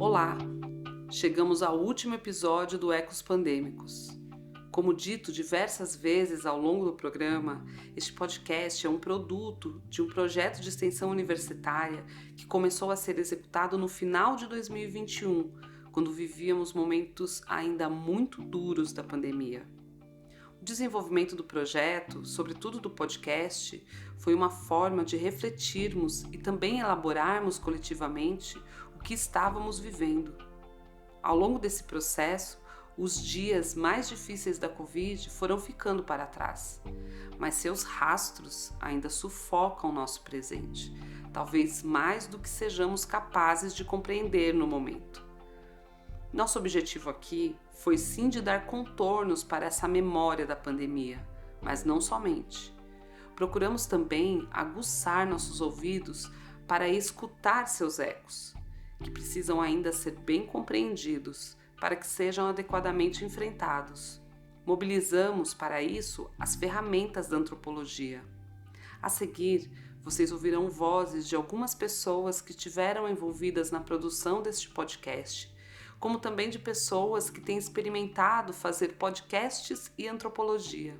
Olá! Chegamos ao último episódio do Ecos Pandêmicos. Como dito diversas vezes ao longo do programa, este podcast é um produto de um projeto de extensão universitária que começou a ser executado no final de 2021, quando vivíamos momentos ainda muito duros da pandemia. O desenvolvimento do projeto, sobretudo do podcast, foi uma forma de refletirmos e também elaborarmos coletivamente o que estávamos vivendo. Ao longo desse processo, os dias mais difíceis da Covid foram ficando para trás, mas seus rastros ainda sufocam o nosso presente, talvez mais do que sejamos capazes de compreender no momento. Nosso objetivo aqui foi sim de dar contornos para essa memória da pandemia, mas não somente. Procuramos também aguçar nossos ouvidos para escutar seus ecos, que precisam ainda ser bem compreendidos para que sejam adequadamente enfrentados. Mobilizamos para isso as ferramentas da antropologia. A seguir, vocês ouvirão vozes de algumas pessoas que estiveram envolvidas na produção deste podcast, como também de pessoas que têm experimentado fazer podcasts e antropologia.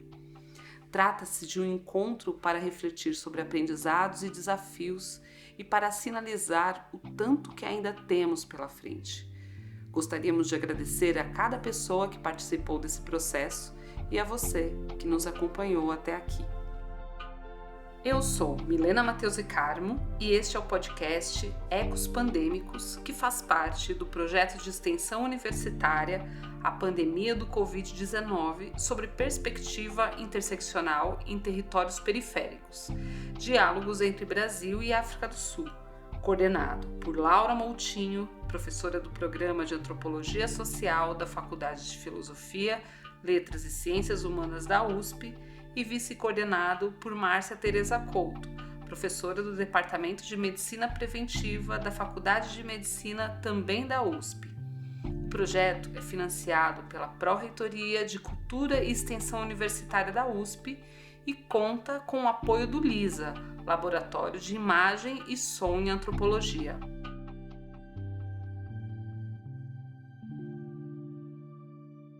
Trata-se de um encontro para refletir sobre aprendizados e desafios e para sinalizar o tanto que ainda temos pela frente. Gostaríamos de agradecer a cada pessoa que participou desse processo e a você que nos acompanhou até aqui. Eu sou Milena Matheusi Carmo e este é o podcast Ecos Pandêmicos, que faz parte do projeto de extensão universitária A Pandemia do Covid-19 sobre perspectiva interseccional em territórios periféricos, diálogos entre Brasil e África do Sul, coordenado por Laura Moutinho, professora do Programa de Antropologia Social da Faculdade de Filosofia, Letras e Ciências Humanas da USP, e vice-coordenado por Márcia Tereza Couto, professora do Departamento de Medicina Preventiva da Faculdade de Medicina também da USP. O projeto é financiado pela Pró-Reitoria de Cultura e Extensão Universitária da USP e conta com o apoio do LISA, Laboratório de Imagem e Som em Antropologia.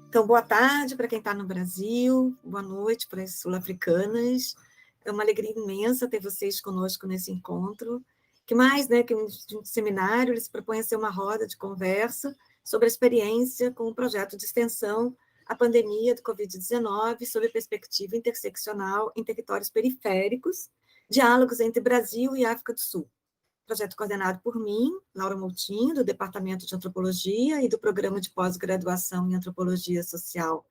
Então, boa tarde para quem está no Brasil, boa noite para as sul-africanas. É uma alegria imensa ter vocês conosco nesse encontro. Que mais, que um seminário, ele se propõe a ser uma roda de conversa sobre a experiência com o projeto de extensão A Pandemia do Covid-19 sob perspectiva interseccional em territórios periféricos, diálogos entre Brasil e África do Sul. Projeto coordenado por mim, Laura Moutinho, do Departamento de Antropologia e do Programa de Pós-Graduação em Antropologia Social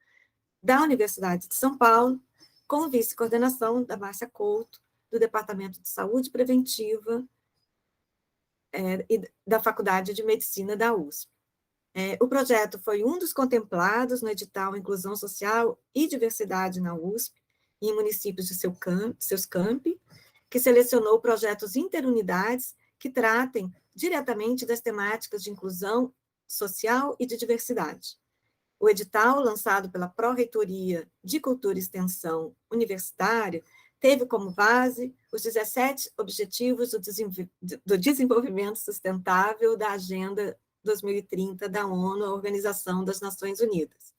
da Universidade de São Paulo, com vice-coordenação da Márcia Couto, do Departamento de Saúde Preventiva e da Faculdade de Medicina da USP. O projeto foi um dos contemplados no edital Inclusão Social e Diversidade na USP, em municípios de seus campi, que selecionou projetos interunidades que tratem diretamente das temáticas de inclusão social e de diversidade. O edital, lançado pela Pró-Reitoria de Cultura e Extensão Universitária, teve como base os 17 Objetivos do Desenvolvimento Sustentável da Agenda 2030 da ONU, a Organização das Nações Unidas.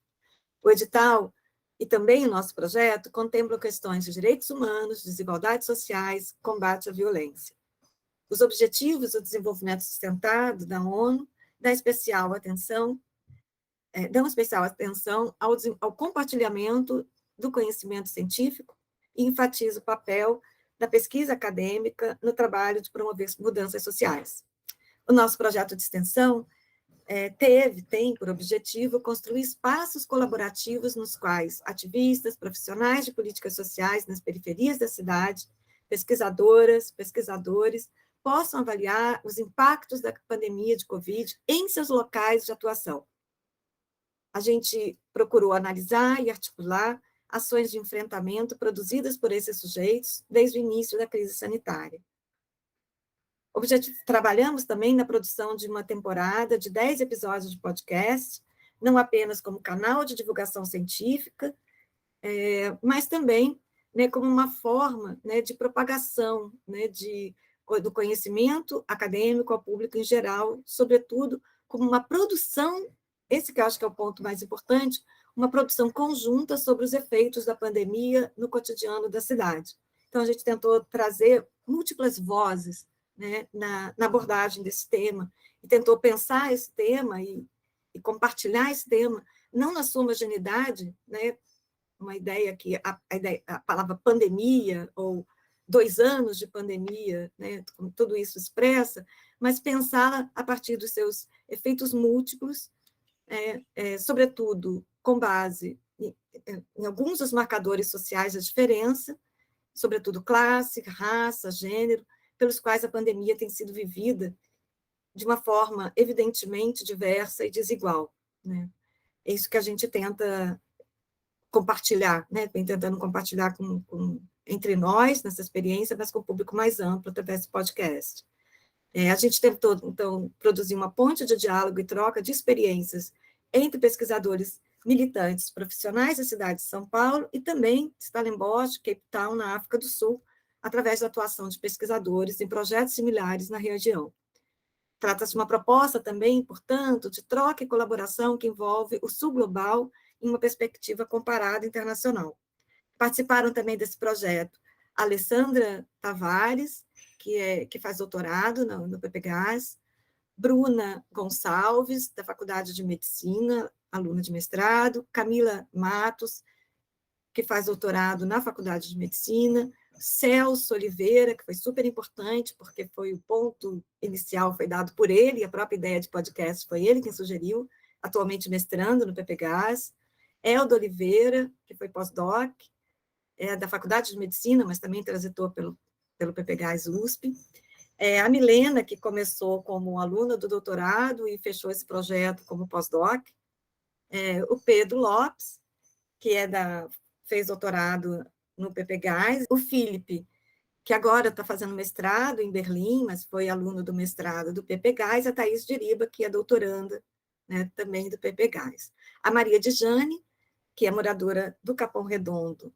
O edital e também o nosso projeto contemplam questões de direitos humanos, desigualdades sociais, combate à violência. Os Objetivos do Desenvolvimento Sustentável da ONU dão especial atenção ao compartilhamento do conhecimento científico e enfatiza o papel da pesquisa acadêmica no trabalho de promover mudanças sociais. O nosso projeto de extensão tem por objetivo construir espaços colaborativos nos quais ativistas, profissionais de políticas sociais nas periferias da cidade, pesquisadoras, pesquisadores, possam avaliar os impactos da pandemia de Covid em seus locais de atuação. A gente procurou analisar e articular ações de enfrentamento produzidas por esses sujeitos desde o início da crise sanitária. Trabalhamos também na produção de uma temporada de 10 episódios de podcast, não apenas como canal de divulgação científica, mas também como uma forma de propagação do conhecimento acadêmico ao público em geral, sobretudo como uma produção, esse que eu acho que é o ponto mais importante, uma produção conjunta sobre os efeitos da pandemia no cotidiano da cidade. Então, a gente tentou trazer múltiplas vozes, né, na abordagem desse tema, e tentou pensar esse tema e compartilhar esse tema, não na sua homogeneidade, né, uma ideia que a palavra pandemia, ou 2 anos de pandemia, né, como tudo isso expressa, mas pensá-la a partir dos seus efeitos múltiplos, sobretudo com base em alguns dos marcadores sociais da diferença, sobretudo classe, raça, gênero, pelos quais a pandemia tem sido vivida de uma forma evidentemente diversa e desigual, né? É isso que a gente tenta compartilhar, né? Vem tentando compartilhar entre nós, nessa experiência, mas com o público mais amplo, através do podcast. A gente tentou, então, produzir uma ponte de diálogo e troca de experiências entre pesquisadores militantes profissionais da cidade de São Paulo e também Stellenbosch, Cape Town, na África do Sul, através da atuação de pesquisadores em projetos similares na região. Trata-se de uma proposta também, portanto, de troca e colaboração que envolve o sul global em uma perspectiva comparada internacional. Participaram também desse projeto Alessandra Tavares, que faz doutorado no PPGás, Bruna Gonçalves, da Faculdade de Medicina, aluna de mestrado, Camila Matos, que faz doutorado na Faculdade de Medicina, Celso Oliveira, que foi super importante, porque foi o ponto inicial, foi dado por ele, a própria ideia de podcast foi ele quem sugeriu, atualmente mestrando no PPGás, Elda Oliveira, que foi pós-doc, da Faculdade de Medicina, mas também transitou pelo PPGás USP, a Milena, que começou como aluna do doutorado e fechou esse projeto como pós-doc, o Pedro Lopes, que fez doutorado no PPGás, o Felipe, que agora está fazendo mestrado em Berlim, mas foi aluno do mestrado do PPGás, a Thaís Diriba, que é doutoranda, né, também do PPGás. A Maria de Jane, que é moradora do Capão Redondo,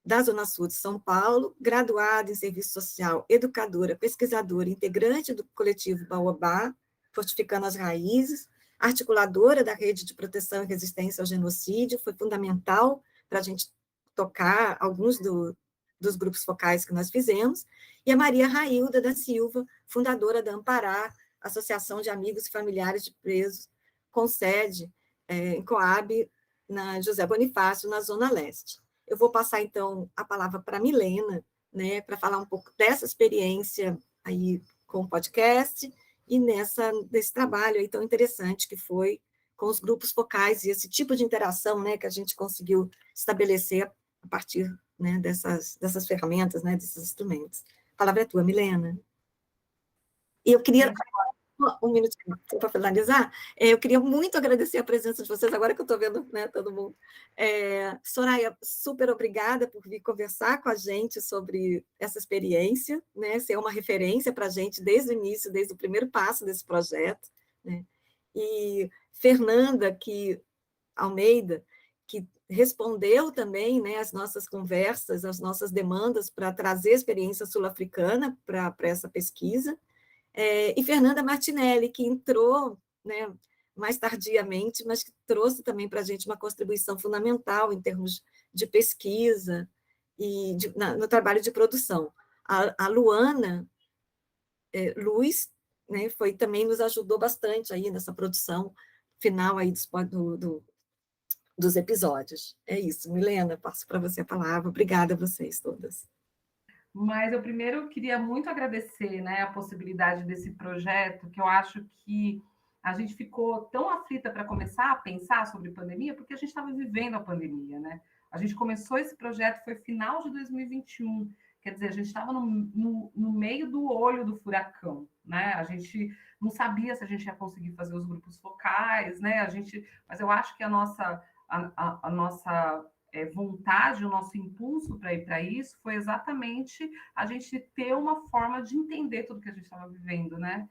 da Zona Sul de São Paulo, graduada em Serviço Social, educadora, pesquisadora, integrante do coletivo Baobá, Fortificando as Raízes, articuladora da Rede de Proteção e Resistência ao Genocídio, foi fundamental para a gente tocar alguns dos grupos focais que nós fizemos, e a Maria Railda da Silva, fundadora da Amparar, Associação de Amigos e Familiares de Presos, com sede em Coab, na José Bonifácio, na Zona Leste. Eu vou passar, então, a palavra para a Milena, né, para falar um pouco dessa experiência aí com o podcast e desse trabalho aí tão interessante que foi com os grupos focais e esse tipo de interação, né, que a gente conseguiu estabelecer a partir, né, dessas ferramentas, né, desses instrumentos. A palavra é tua, Milena. E eu queria... Um minutinho para finalizar, eu queria muito agradecer a presença de vocês, agora que eu estou vendo, né, todo mundo. Soraya, super obrigada por vir conversar com a gente sobre essa experiência, né, ser uma referência para a gente desde o início, desde o primeiro passo desse projeto, né, e Fernanda Almeida, que respondeu também, né, às nossas conversas, às nossas demandas para trazer a experiência sul-africana para essa pesquisa, e Fernanda Martinelli, que entrou, né, mais tardiamente, mas que trouxe também para a gente uma contribuição fundamental em termos de pesquisa e no trabalho de produção. A Luana Luz, né, também nos ajudou bastante aí nessa produção final aí dos episódios. É isso, Milena, passo para você a palavra. Obrigada a vocês todas. Mas eu primeiro queria muito agradecer, né, a possibilidade desse projeto, que eu acho que a gente ficou tão aflita para começar a pensar sobre pandemia, porque a gente estava vivendo a pandemia, né? A gente começou esse projeto, foi final de 2021, quer dizer, a gente estava no meio do olho do furacão, né? A gente não sabia se a gente ia conseguir fazer os grupos focais, né? Mas eu acho que a nossa vontade, o nosso impulso para ir para isso foi exatamente a gente ter uma forma de entender tudo que a gente estava vivendo, né?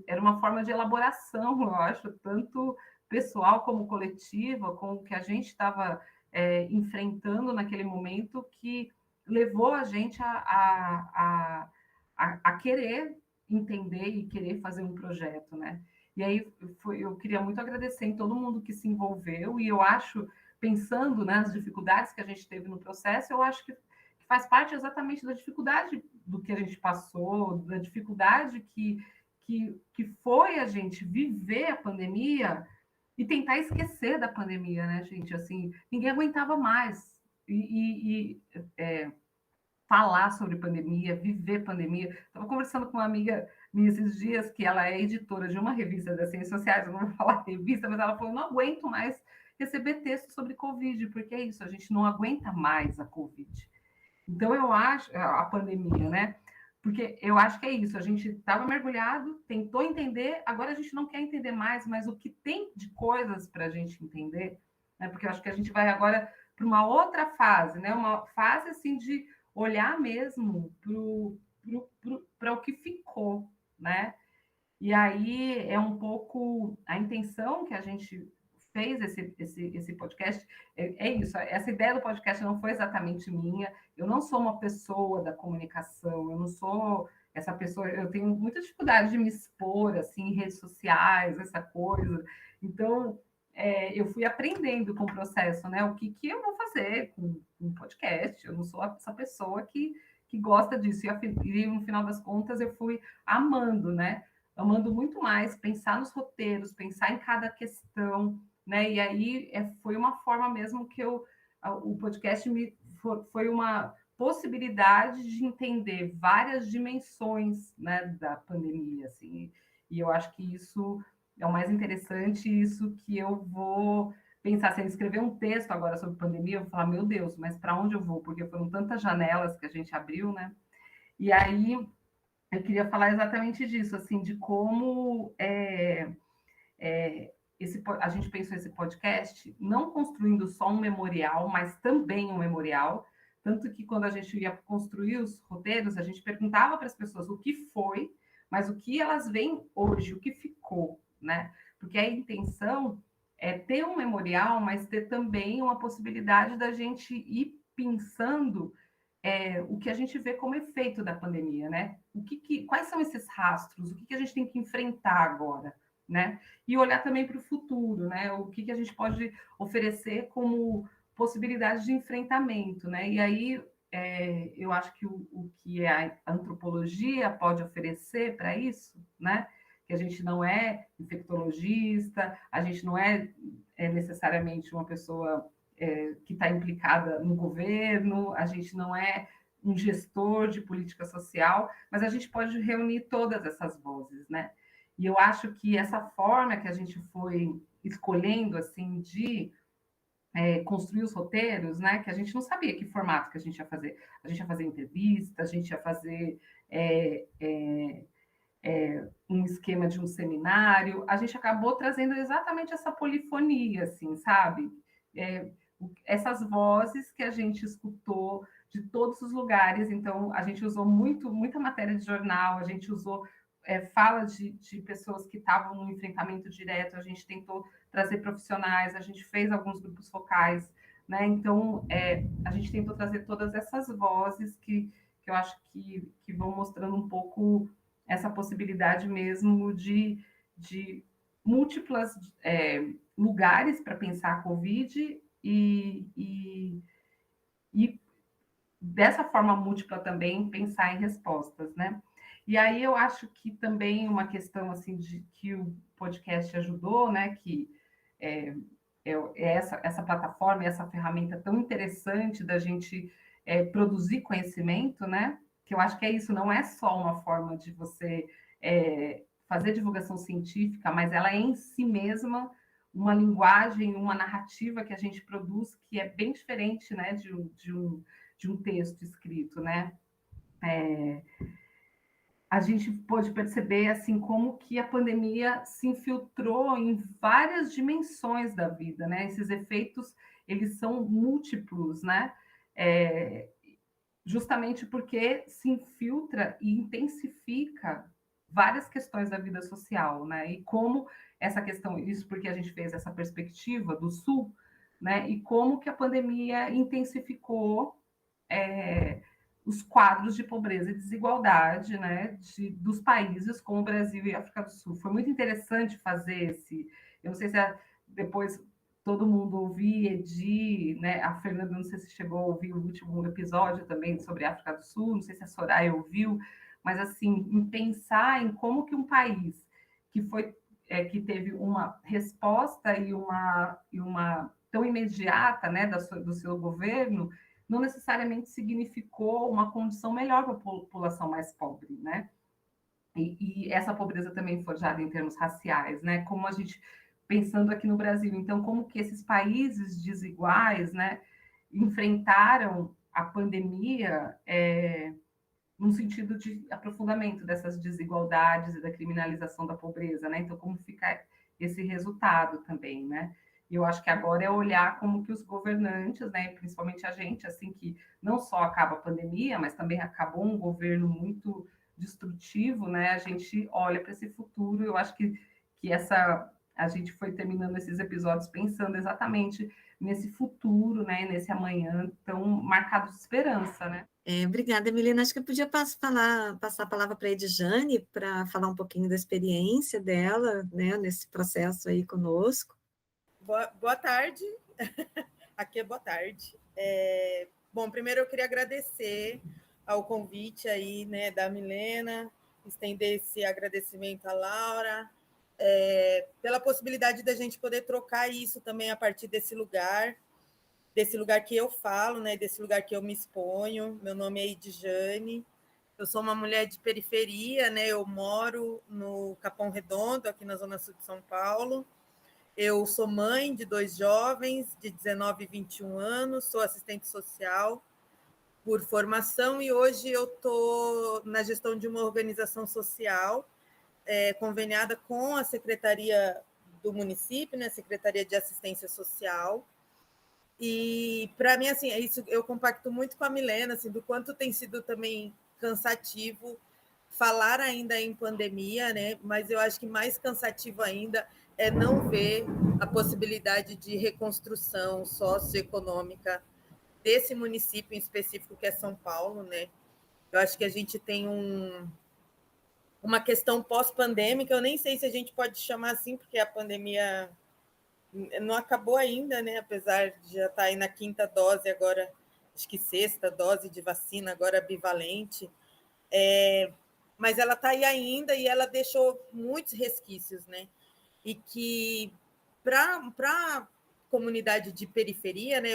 Era uma forma de elaboração, eu acho, tanto pessoal como coletiva, com o que a gente estava enfrentando naquele momento, que levou a gente a querer entender e querer fazer um projeto, né? E aí eu queria muito agradecer em todo mundo que se envolveu, e eu acho, pensando nas dificuldades que a gente teve no processo, eu acho que faz parte exatamente da dificuldade do que a gente passou, da dificuldade que foi a gente viver a pandemia e tentar esquecer da pandemia, né, gente? Assim, ninguém aguentava mais. Falar sobre pandemia, viver pandemia. Estava conversando com uma amiga minha esses dias, que ela é editora de uma revista das ciências sociais, eu não vou falar revista, mas ela falou, eu não aguento mais receber texto sobre Covid, porque é isso, a gente não aguenta mais a Covid. Então, eu acho, a pandemia, né? Porque eu acho que é isso, a gente estava mergulhado, tentou entender, agora a gente não quer entender mais, mas o que tem de coisas para a gente entender, né? Porque eu acho que a gente vai agora para uma outra fase, né? Uma fase assim de olhar mesmo para o que ficou, né? E aí é um pouco a intenção que a gente fez esse podcast, é isso, essa ideia do podcast não foi exatamente minha, eu não sou uma pessoa da comunicação, eu não sou essa pessoa, eu tenho muita dificuldade de me expor, assim, em redes sociais, essa coisa, então eu fui aprendendo com o processo, né, o que eu vou fazer com um podcast, eu não sou essa pessoa que gosta disso, e no final das contas eu fui amando, né, amando muito mais pensar nos roteiros, pensar em cada questão, né? E aí foi uma forma mesmo que o podcast foi uma possibilidade de entender várias dimensões, né, da pandemia, assim. E eu acho que isso é o mais interessante, isso que eu vou pensar. Se eu escrever um texto agora sobre pandemia, eu vou falar, meu Deus, mas para onde eu vou? Porque foram tantas janelas que a gente abriu, né? E aí eu queria falar exatamente disso, assim, de como a gente pensou esse podcast não construindo só um memorial, mas também um memorial. Tanto que quando a gente ia construir os roteiros, a gente perguntava para as pessoas o que foi, mas o que elas veem hoje, o que ficou, né? Porque a intenção é ter um memorial, mas ter também uma possibilidade da gente ir pensando o que a gente vê como efeito da pandemia, né? Quais são esses rastros? O que a gente tem que enfrentar agora, né? E olhar também para o futuro, né? O que a gente pode oferecer como possibilidade de enfrentamento, né? E aí eu acho que o que a antropologia pode oferecer para isso, né? Que a gente não é infectologista, a gente não é necessariamente uma pessoa que está implicada no governo, a gente não é um gestor de política social, mas a gente pode reunir todas essas vozes, né? E eu acho que essa forma que a gente foi escolhendo, assim, de construir os roteiros, né? Que a gente não sabia que formato que a gente ia fazer. A gente ia fazer entrevista, a gente ia fazer um esquema de um seminário. A gente acabou trazendo exatamente essa polifonia, assim, sabe? Essas vozes que a gente escutou de todos os lugares. Então, a gente usou muita matéria de jornal, a gente usou fala de pessoas que estavam no enfrentamento direto, a gente tentou trazer profissionais, a gente fez alguns grupos focais, né? Então, a gente tentou trazer todas essas vozes que eu acho que vão mostrando um pouco essa possibilidade mesmo de múltiplas lugares para pensar a Covid e dessa forma múltipla também pensar em respostas, né? E aí eu acho que também uma questão assim que o podcast ajudou, né? Que essa plataforma, essa ferramenta tão interessante da gente produzir conhecimento, né? Que eu acho que é isso, não é só uma forma de você fazer divulgação científica, mas ela é em si mesma uma linguagem, uma narrativa que a gente produz que é bem diferente, né, de um texto escrito, né? A gente pode perceber assim como que a pandemia se infiltrou em várias dimensões da vida, né? Esses efeitos eles são múltiplos, né? Justamente porque se infiltra e intensifica várias questões da vida social, né? E como essa questão, isso porque a gente fez essa perspectiva do Sul, né? E como que a pandemia intensificou os quadros de pobreza e desigualdade, né, dos países como o Brasil e a África do Sul. Foi muito interessante fazer esse. Eu não sei se depois todo mundo ouvia, Edi, né, a Fernanda, não sei se chegou a ouvir o último episódio também sobre a África do Sul, não sei se a Soraya ouviu, mas assim, em pensar em como que um país que foi que teve uma resposta e uma tão imediata, né, do seu governo, não necessariamente significou uma condição melhor para a população mais pobre, né? E essa pobreza também forjada em termos raciais, né? Como a gente, pensando aqui no Brasil, então, como que esses países desiguais, né, enfrentaram a pandemia num sentido de aprofundamento dessas desigualdades e da criminalização da pobreza, né? Então, como fica esse resultado também, né? E eu acho que agora é olhar como que os governantes, né, principalmente a gente, assim, que não só acaba a pandemia, mas também acabou um governo muito destrutivo, né? A gente olha para esse futuro. Eu acho que a gente foi terminando esses episódios pensando exatamente nesse futuro, né, nesse amanhã tão marcado de esperança, né? Obrigada, Milena. Acho que eu podia passar a palavra para a Edjane para falar um pouquinho da experiência dela, né, nesse processo aí conosco. Boa tarde. Aqui é boa tarde. Bom, primeiro eu queria agradecer ao convite aí, né, da Milena, estender esse agradecimento à Laura, pela possibilidade da gente poder trocar isso também a partir desse lugar que eu falo, né, desse lugar que eu me exponho. Meu nome é Edjane, eu sou uma mulher de periferia, né, eu moro no Capão Redondo, aqui na Zona Sul de São Paulo. Eu sou mãe de 2 jovens, de 19 e 21 anos, sou assistente social por formação e hoje eu estou na gestão de uma organização social conveniada com a Secretaria do município, né, a Secretaria de Assistência Social. E, para mim, assim, isso eu compacto muito com a Milena, assim, do quanto tem sido também cansativo falar ainda em pandemia, né? Mas eu acho que mais cansativo ainda é não ver a possibilidade de reconstrução socioeconômica desse município em específico, que é São Paulo, né? Eu acho que a gente tem uma questão pós-pandêmica, eu nem sei se a gente pode chamar assim, porque a pandemia não acabou ainda, né? Apesar de já estar aí na 5ª dose, agora acho que 6ª dose de vacina, agora bivalente. Mas ela está aí ainda e ela deixou muitos resquícios, né? E que para a comunidade de periferia, né?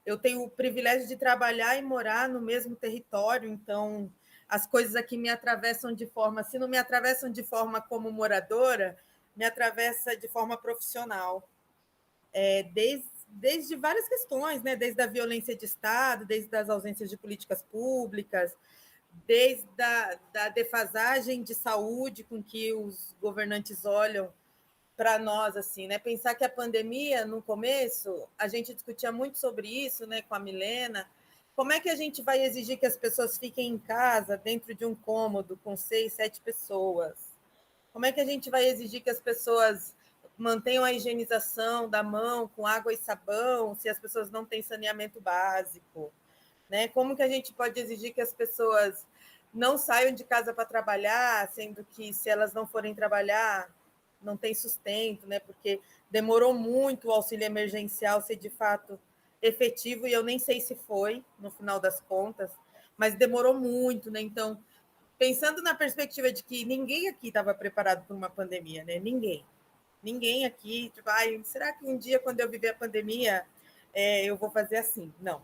Eu tenho o privilégio de trabalhar e morar no mesmo território, então as coisas aqui me atravessam de forma, se não me atravessam de forma como moradora, me atravessa de forma profissional, desde várias questões, né? Desde a violência de Estado, desde as ausências de políticas públicas, desde da defasagem de saúde com que os governantes olham para nós, assim, né? Pensar que a pandemia, no começo, a gente discutia muito sobre isso, né, com a Milena. Como é que a gente vai exigir que as pessoas fiquem em casa, dentro de um cômodo, com 6, 7 pessoas? Como é que a gente vai exigir que as pessoas mantenham a higienização da mão com água e sabão, se as pessoas não têm saneamento básico? Né? Como que a gente pode exigir que as pessoas não saiam de casa para trabalhar, sendo que, se elas não forem trabalhar, não tem sustento, né? Porque demorou muito o auxílio emergencial ser de fato efetivo, e eu nem sei se foi, no final das contas, mas demorou muito, né? Então, pensando na perspectiva de que ninguém aqui estava preparado para uma pandemia, né? Ninguém aqui, tipo, será que um dia, quando eu viver a pandemia, eu vou fazer assim? Não,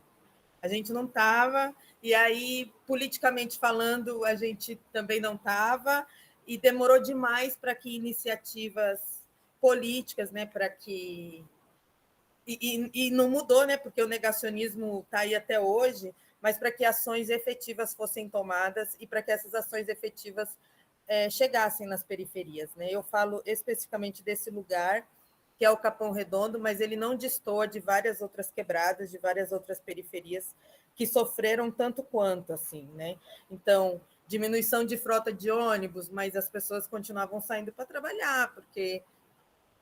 a gente não estava, e aí, politicamente falando, a gente também não estava, e demorou demais para que iniciativas políticas, né, para que... E não mudou, né, porque o negacionismo está aí até hoje, mas para que ações efetivas fossem tomadas e para que essas ações efetivas chegassem nas periferias, né? Eu falo especificamente desse lugar, que é o Capão Redondo, mas ele não destoa de várias outras quebradas, de várias outras periferias que sofreram tanto quanto, assim, né? Então, diminuição de frota de ônibus, mas as pessoas continuavam saindo para trabalhar, porque,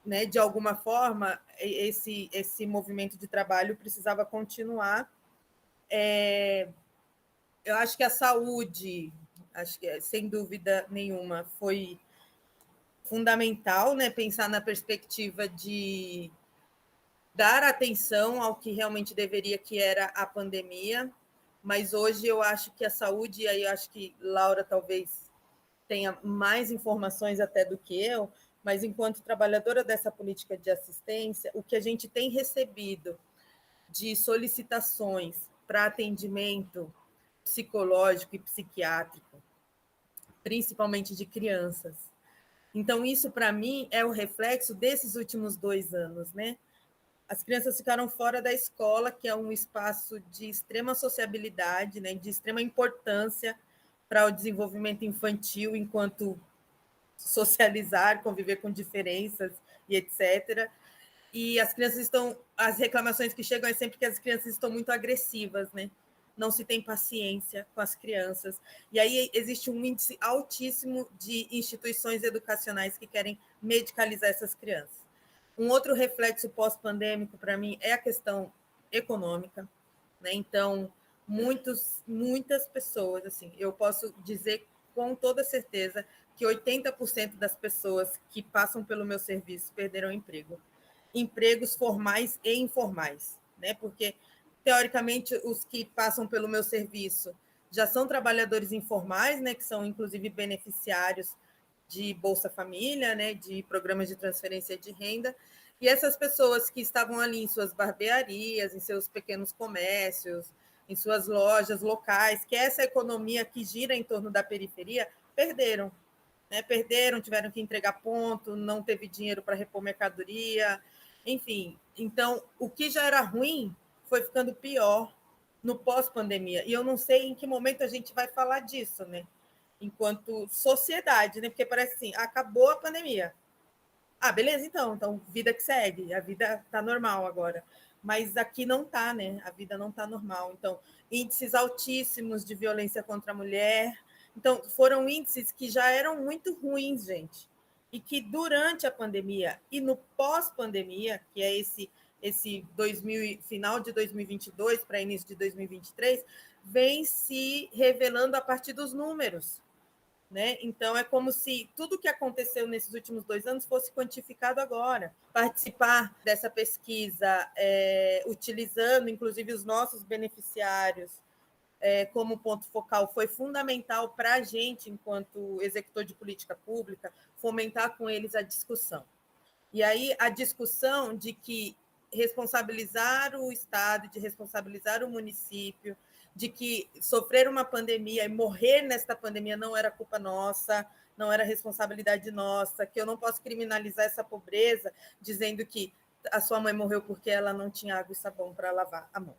né, de alguma forma, esse movimento de trabalho precisava continuar. eu acho que a saúde, acho que sem dúvida nenhuma, foi fundamental, né? Pensar na perspectiva de dar atenção ao que realmente deveria, que era a pandemia, mas hoje eu acho que a saúde, e aí eu acho que Laura talvez tenha mais informações até do que eu, mas enquanto trabalhadora dessa política de assistência, o que a gente tem recebido de solicitações para atendimento psicológico e psiquiátrico, principalmente de crianças. Então, isso, para mim, é o reflexo desses últimos 2 anos, né? As crianças ficaram fora da escola, que é um espaço de extrema sociabilidade, né, de extrema importância para o desenvolvimento infantil, enquanto socializar, conviver com diferenças e etc. E as crianças estão... As reclamações que chegam é sempre que as crianças estão muito agressivas, né? Não se tem paciência com as crianças. E aí existe um índice altíssimo de instituições educacionais que querem medicalizar essas crianças. Um outro reflexo pós-pandêmico, para mim, é a questão econômica, né? Então, muitas pessoas, assim, eu posso dizer com toda certeza que 80% das pessoas que passam pelo meu serviço perderam emprego. Empregos formais e informais, né? Porque, teoricamente, os que passam pelo meu serviço já são trabalhadores informais, né? Que são, inclusive, beneficiários de Bolsa Família, né? De programas de transferência de renda. E essas pessoas que estavam ali em suas barbearias, em seus pequenos comércios, em suas lojas locais, que é essa economia que gira em torno da periferia, perderam, né? Perderam, tiveram que entregar ponto, não teve dinheiro para repor mercadoria, enfim. Então, o que já era ruim foi ficando pior no pós-pandemia. E eu não sei em que momento a gente vai falar disso, né? Enquanto sociedade, né? Porque parece assim, acabou a pandemia. Ah, beleza, então vida que segue, a vida está normal agora. Mas aqui não está, né? A vida não está normal. Então, índices altíssimos de violência contra a mulher. Então, foram índices que já eram muito ruins, gente. E que durante a pandemia e no pós-pandemia, que é esse 2000, final de 2022 para início de 2023, vem se revelando a partir dos números. Né? Então, é como se tudo que aconteceu nesses últimos 2 anos fosse quantificado agora. Participar dessa pesquisa, utilizando, inclusive, os nossos beneficiários como ponto focal, foi fundamental para a gente, enquanto executor de política pública, fomentar com eles a discussão. E aí, a discussão de que responsabilizar o Estado, de responsabilizar o município, de que sofrer uma pandemia e morrer nesta pandemia não era culpa nossa, não era responsabilidade nossa, que eu não posso criminalizar essa pobreza dizendo que a sua mãe morreu porque ela não tinha água e sabão para lavar a mão.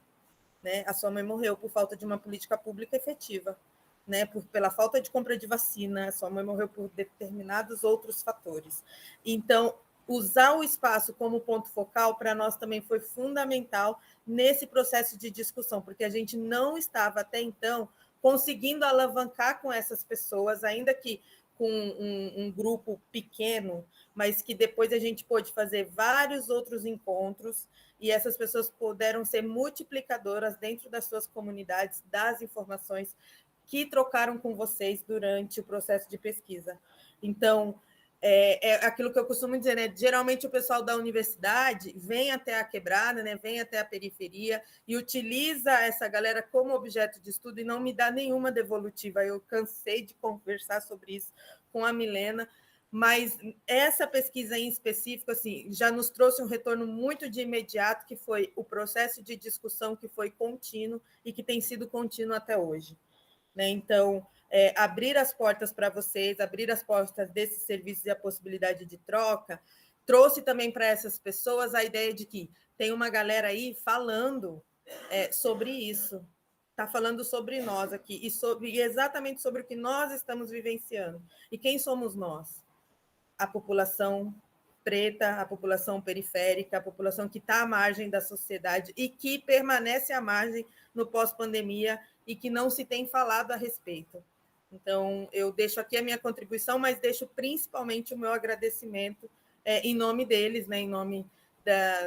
Né? A sua mãe morreu por falta de uma política pública efetiva, né? Pela falta de compra de vacina, a sua mãe morreu por determinados outros fatores. Então, usar o espaço como ponto focal para nós também foi fundamental nesse processo de discussão, porque a gente não estava até então conseguindo alavancar com essas pessoas, ainda que com um grupo pequeno, mas que depois a gente pôde fazer vários outros encontros e essas pessoas puderam ser multiplicadoras dentro das suas comunidades das informações que trocaram com vocês durante o processo de pesquisa. Então, é aquilo que eu costumo dizer, né? Geralmente o pessoal da universidade vem até a quebrada, né? Vem até a periferia e utiliza essa galera como objeto de estudo e não me dá nenhuma devolutiva. Eu cansei de conversar sobre isso com a Milena, mas essa pesquisa em específico assim, já nos trouxe um retorno muito de imediato, que foi o processo de discussão que foi contínuo e que tem sido contínuo até hoje. Né? Então, abrir as portas para vocês, abrir as portas desses serviços e a possibilidade de troca, trouxe também para essas pessoas a ideia de que tem uma galera aí falando sobre isso, está falando sobre nós aqui, e exatamente sobre o que nós estamos vivenciando. E quem somos nós? A população preta, a população periférica, a população que está à margem da sociedade e que permanece à margem no pós-pandemia e que não se tem falado a respeito. Então, eu deixo aqui a minha contribuição, mas deixo principalmente o meu agradecimento em nome deles, né, em nome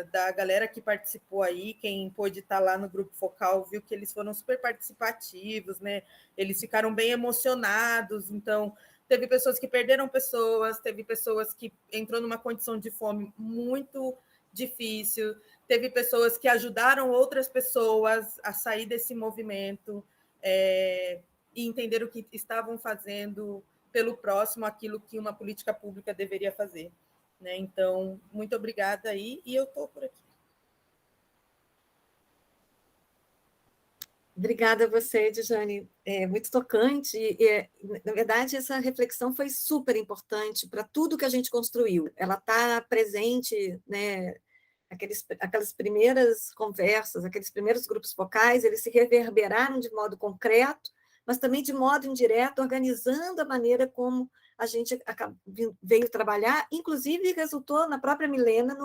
da galera que participou aí, quem pôde estar lá no grupo focal, viu que eles foram super participativos, né? Eles ficaram bem emocionados, então teve pessoas que perderam pessoas, teve pessoas que entrou numa condição de fome muito difícil, teve pessoas que ajudaram outras pessoas a sair desse movimento e entenderam que estavam fazendo pelo próximo aquilo que uma política pública deveria fazer. Né? Então, muito obrigada aí, e eu estou por aqui. Obrigada a você, Djane. É muito tocante. Na verdade, essa reflexão foi super importante para tudo que a gente construiu. Ela está presente, né? Aquelas primeiras conversas, aqueles primeiros grupos focais, eles se reverberaram de modo concreto, mas também de modo indireto, organizando a maneira como a gente veio trabalhar, inclusive resultou na própria Milena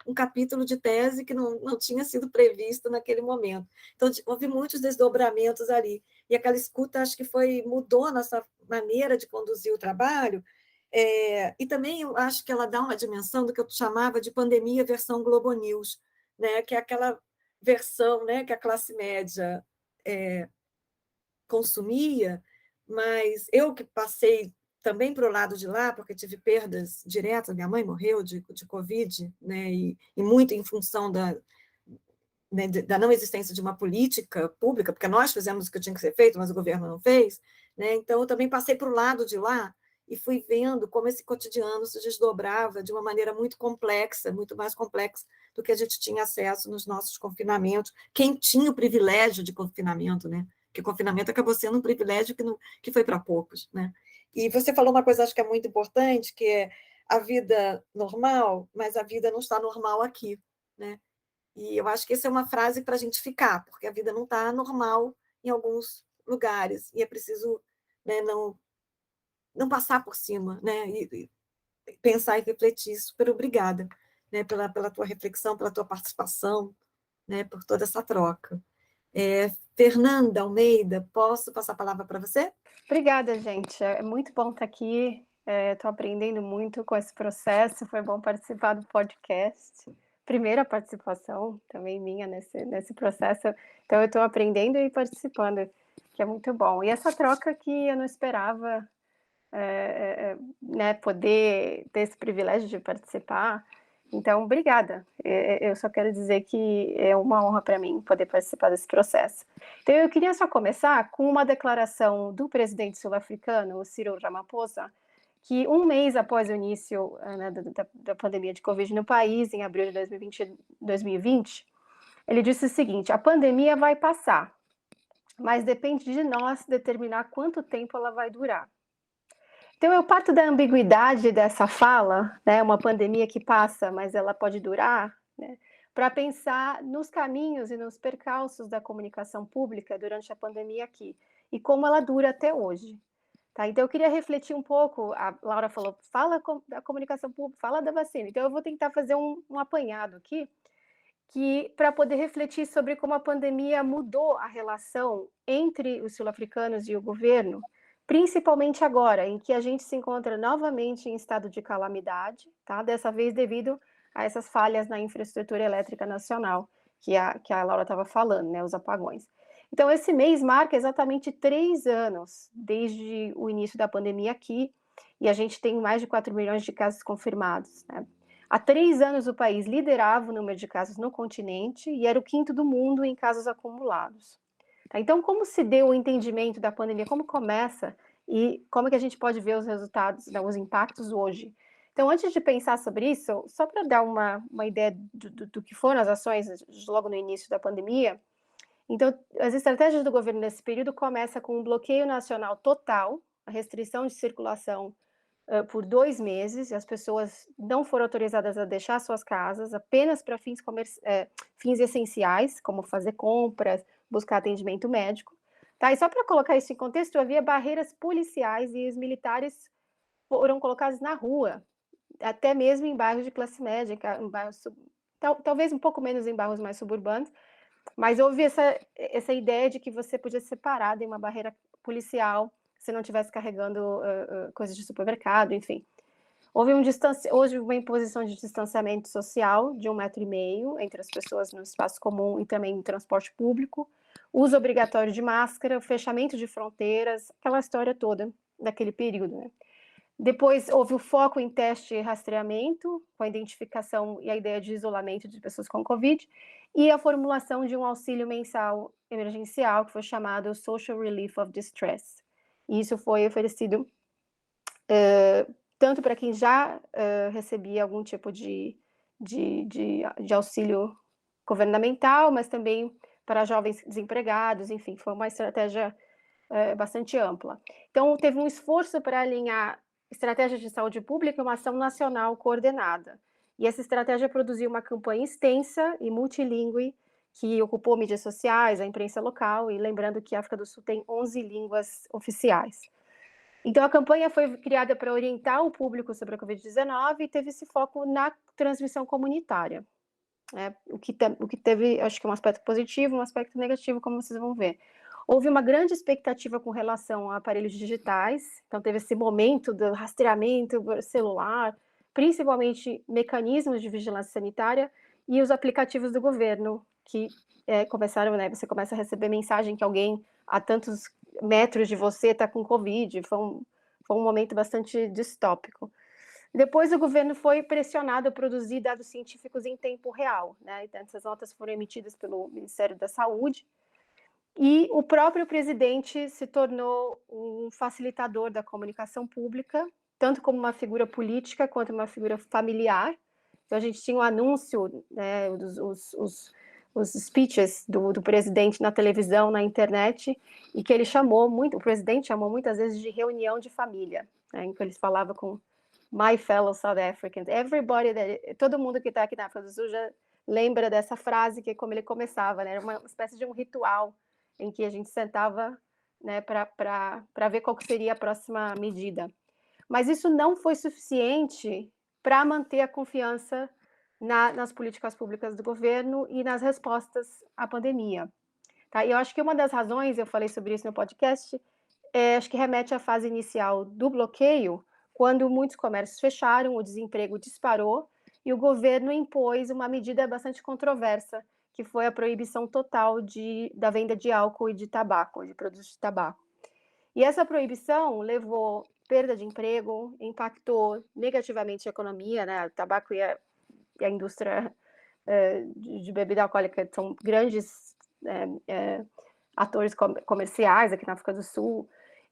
um capítulo de tese que não tinha sido previsto naquele momento. Então, houve muitos desdobramentos ali, e aquela escuta, acho que mudou a nossa maneira de conduzir o trabalho, e também eu acho que ela dá uma dimensão do que eu chamava de pandemia versão Globo News, né, que é aquela versão, né, que a classe média consumia, mas eu que passei também para o lado de lá, porque tive perdas diretas, minha mãe morreu de Covid, né, e muito em função da não existência de uma política pública, porque nós fizemos o que tinha que ser feito, mas o governo não fez, né, então eu também passei para o lado de lá e fui vendo como esse cotidiano se desdobrava de uma maneira muito complexa, muito mais complexa do que a gente tinha acesso nos nossos confinamentos, quem tinha o privilégio de confinamento, né, porque confinamento acabou sendo um privilégio que foi para poucos, né? E você falou uma coisa, acho que é muito importante, que é a vida normal, mas a vida não está normal aqui, né? E eu acho que essa é uma frase para a gente ficar, porque a vida não está normal em alguns lugares, e é preciso, né, não passar por cima, né? E pensar e refletir. Super obrigada, né, pela tua reflexão, pela tua participação, né, por toda essa troca. Fernanda Almeida, posso passar a palavra para você? Obrigada, gente. É muito bom estar aqui. Estou aprendendo muito com esse processo. Foi bom participar do podcast. Primeira participação também minha nesse processo. Então, eu estou aprendendo e participando, que é muito bom. E essa troca que eu não esperava, né, poder ter esse privilégio de participar. Então, obrigada. Eu só quero dizer que é uma honra para mim poder participar desse processo. Então, eu queria só começar com uma declaração do presidente sul-africano, o Cyril Ramaphosa, que um mês após o início, né, da pandemia de Covid no país, em abril de 2020, ele disse o seguinte: a pandemia vai passar, mas depende de nós determinar quanto tempo ela vai durar. Então, eu parto da ambiguidade dessa fala, né, uma pandemia que passa, mas ela pode durar, né, para pensar nos caminhos e nos percalços da comunicação pública durante a pandemia aqui, e como ela dura até hoje. Tá? Então, eu queria refletir um pouco, a Laura falou, fala da comunicação pública, fala da vacina, então eu vou tentar fazer um apanhado aqui, para poder refletir sobre como a pandemia mudou a relação entre os sul-africanos e o governo, principalmente agora, em que a gente se encontra novamente em estado de calamidade, tá? Dessa vez devido a essas falhas na infraestrutura elétrica nacional, que a Laura estava falando, né, os apagões. Então, esse mês marca exatamente 3 anos desde o início da pandemia aqui, e a gente tem mais de 4 milhões de casos confirmados, né? Há 3 anos o país liderava o número de casos no continente e era o 5º do mundo em casos acumulados. Então, como se deu o entendimento da pandemia, como começa e como é que a gente pode ver os resultados, os impactos hoje? Então, antes de pensar sobre isso, só para dar uma ideia do que foram as ações logo no início da pandemia, então, as estratégias do governo nesse período começam com um bloqueio nacional total, a restrição de circulação por 2 meses, e as pessoas não foram autorizadas a deixar suas casas, apenas para fins essenciais, como fazer compras, buscar atendimento médico. Tá? E só para colocar isso em contexto, havia barreiras policiais e os militares foram colocados na rua, até mesmo em bairros de classe média, em bairros talvez um pouco menos em bairros mais suburbanos, mas houve essa ideia de que você podia ser parado em uma barreira policial se não estivesse carregando coisas de supermercado, enfim. Houve uma imposição de distanciamento social de 1,5 m entre as pessoas no espaço comum e também no transporte público, uso obrigatório de máscara, fechamento de fronteiras, aquela história toda daquele período, né? Depois houve o foco em teste e rastreamento, com a identificação e a ideia de isolamento de pessoas com Covid, e a formulação de um auxílio mensal emergencial, que foi chamado Social Relief of Distress. E isso foi oferecido tanto para quem já recebia algum tipo de auxílio governamental, mas também para jovens desempregados, enfim, foi uma estratégia bastante ampla. Então, teve um esforço para alinhar estratégia de saúde pública e uma ação nacional coordenada. E essa estratégia produziu uma campanha extensa e multilingüe que ocupou mídias sociais, a imprensa local, e lembrando que a África do Sul tem 11 línguas oficiais. Então, a campanha foi criada para orientar o público sobre a Covid-19 e teve esse foco na transmissão comunitária. O que teve, acho que um aspecto positivo, um aspecto negativo, como vocês vão ver. Houve uma grande expectativa com relação a aparelhos digitais, então teve esse momento do rastreamento celular, principalmente mecanismos de vigilância sanitária e os aplicativos do governo, que começaram, né, você começa a receber mensagem que alguém a tantos metros de você está com Covid, foi um momento bastante distópico. Depois o governo foi pressionado a produzir dados científicos em tempo real, né? Então, essas notas foram emitidas pelo Ministério da Saúde, e o próprio presidente se tornou um facilitador da comunicação pública, tanto como uma figura política quanto uma figura familiar. Então, a gente tinha um anúncio, né, os speeches do presidente na televisão, na internet, e que ele o presidente chamou muitas vezes de reunião de família, né, em que ele falava com my fellow South Africans, todo mundo que está aqui na África do Sul já lembra dessa frase, que como ele começava, né, era uma espécie de um ritual em que a gente sentava, né, para ver qual que seria a próxima medida. Mas isso não foi suficiente para manter a confiança nas políticas públicas do governo e nas respostas à pandemia. Tá? E eu acho que uma das razões, eu falei sobre isso no podcast, acho que remete à fase inicial do bloqueio, quando muitos comércios fecharam, o desemprego disparou e o governo impôs uma medida bastante controversa, que foi a proibição total da venda de álcool e de tabaco, de produtos de tabaco. E essa proibição levou perda de emprego, impactou negativamente a economia, né? O tabaco e a indústria de bebida alcoólica são grandes atores comerciais aqui na África do Sul,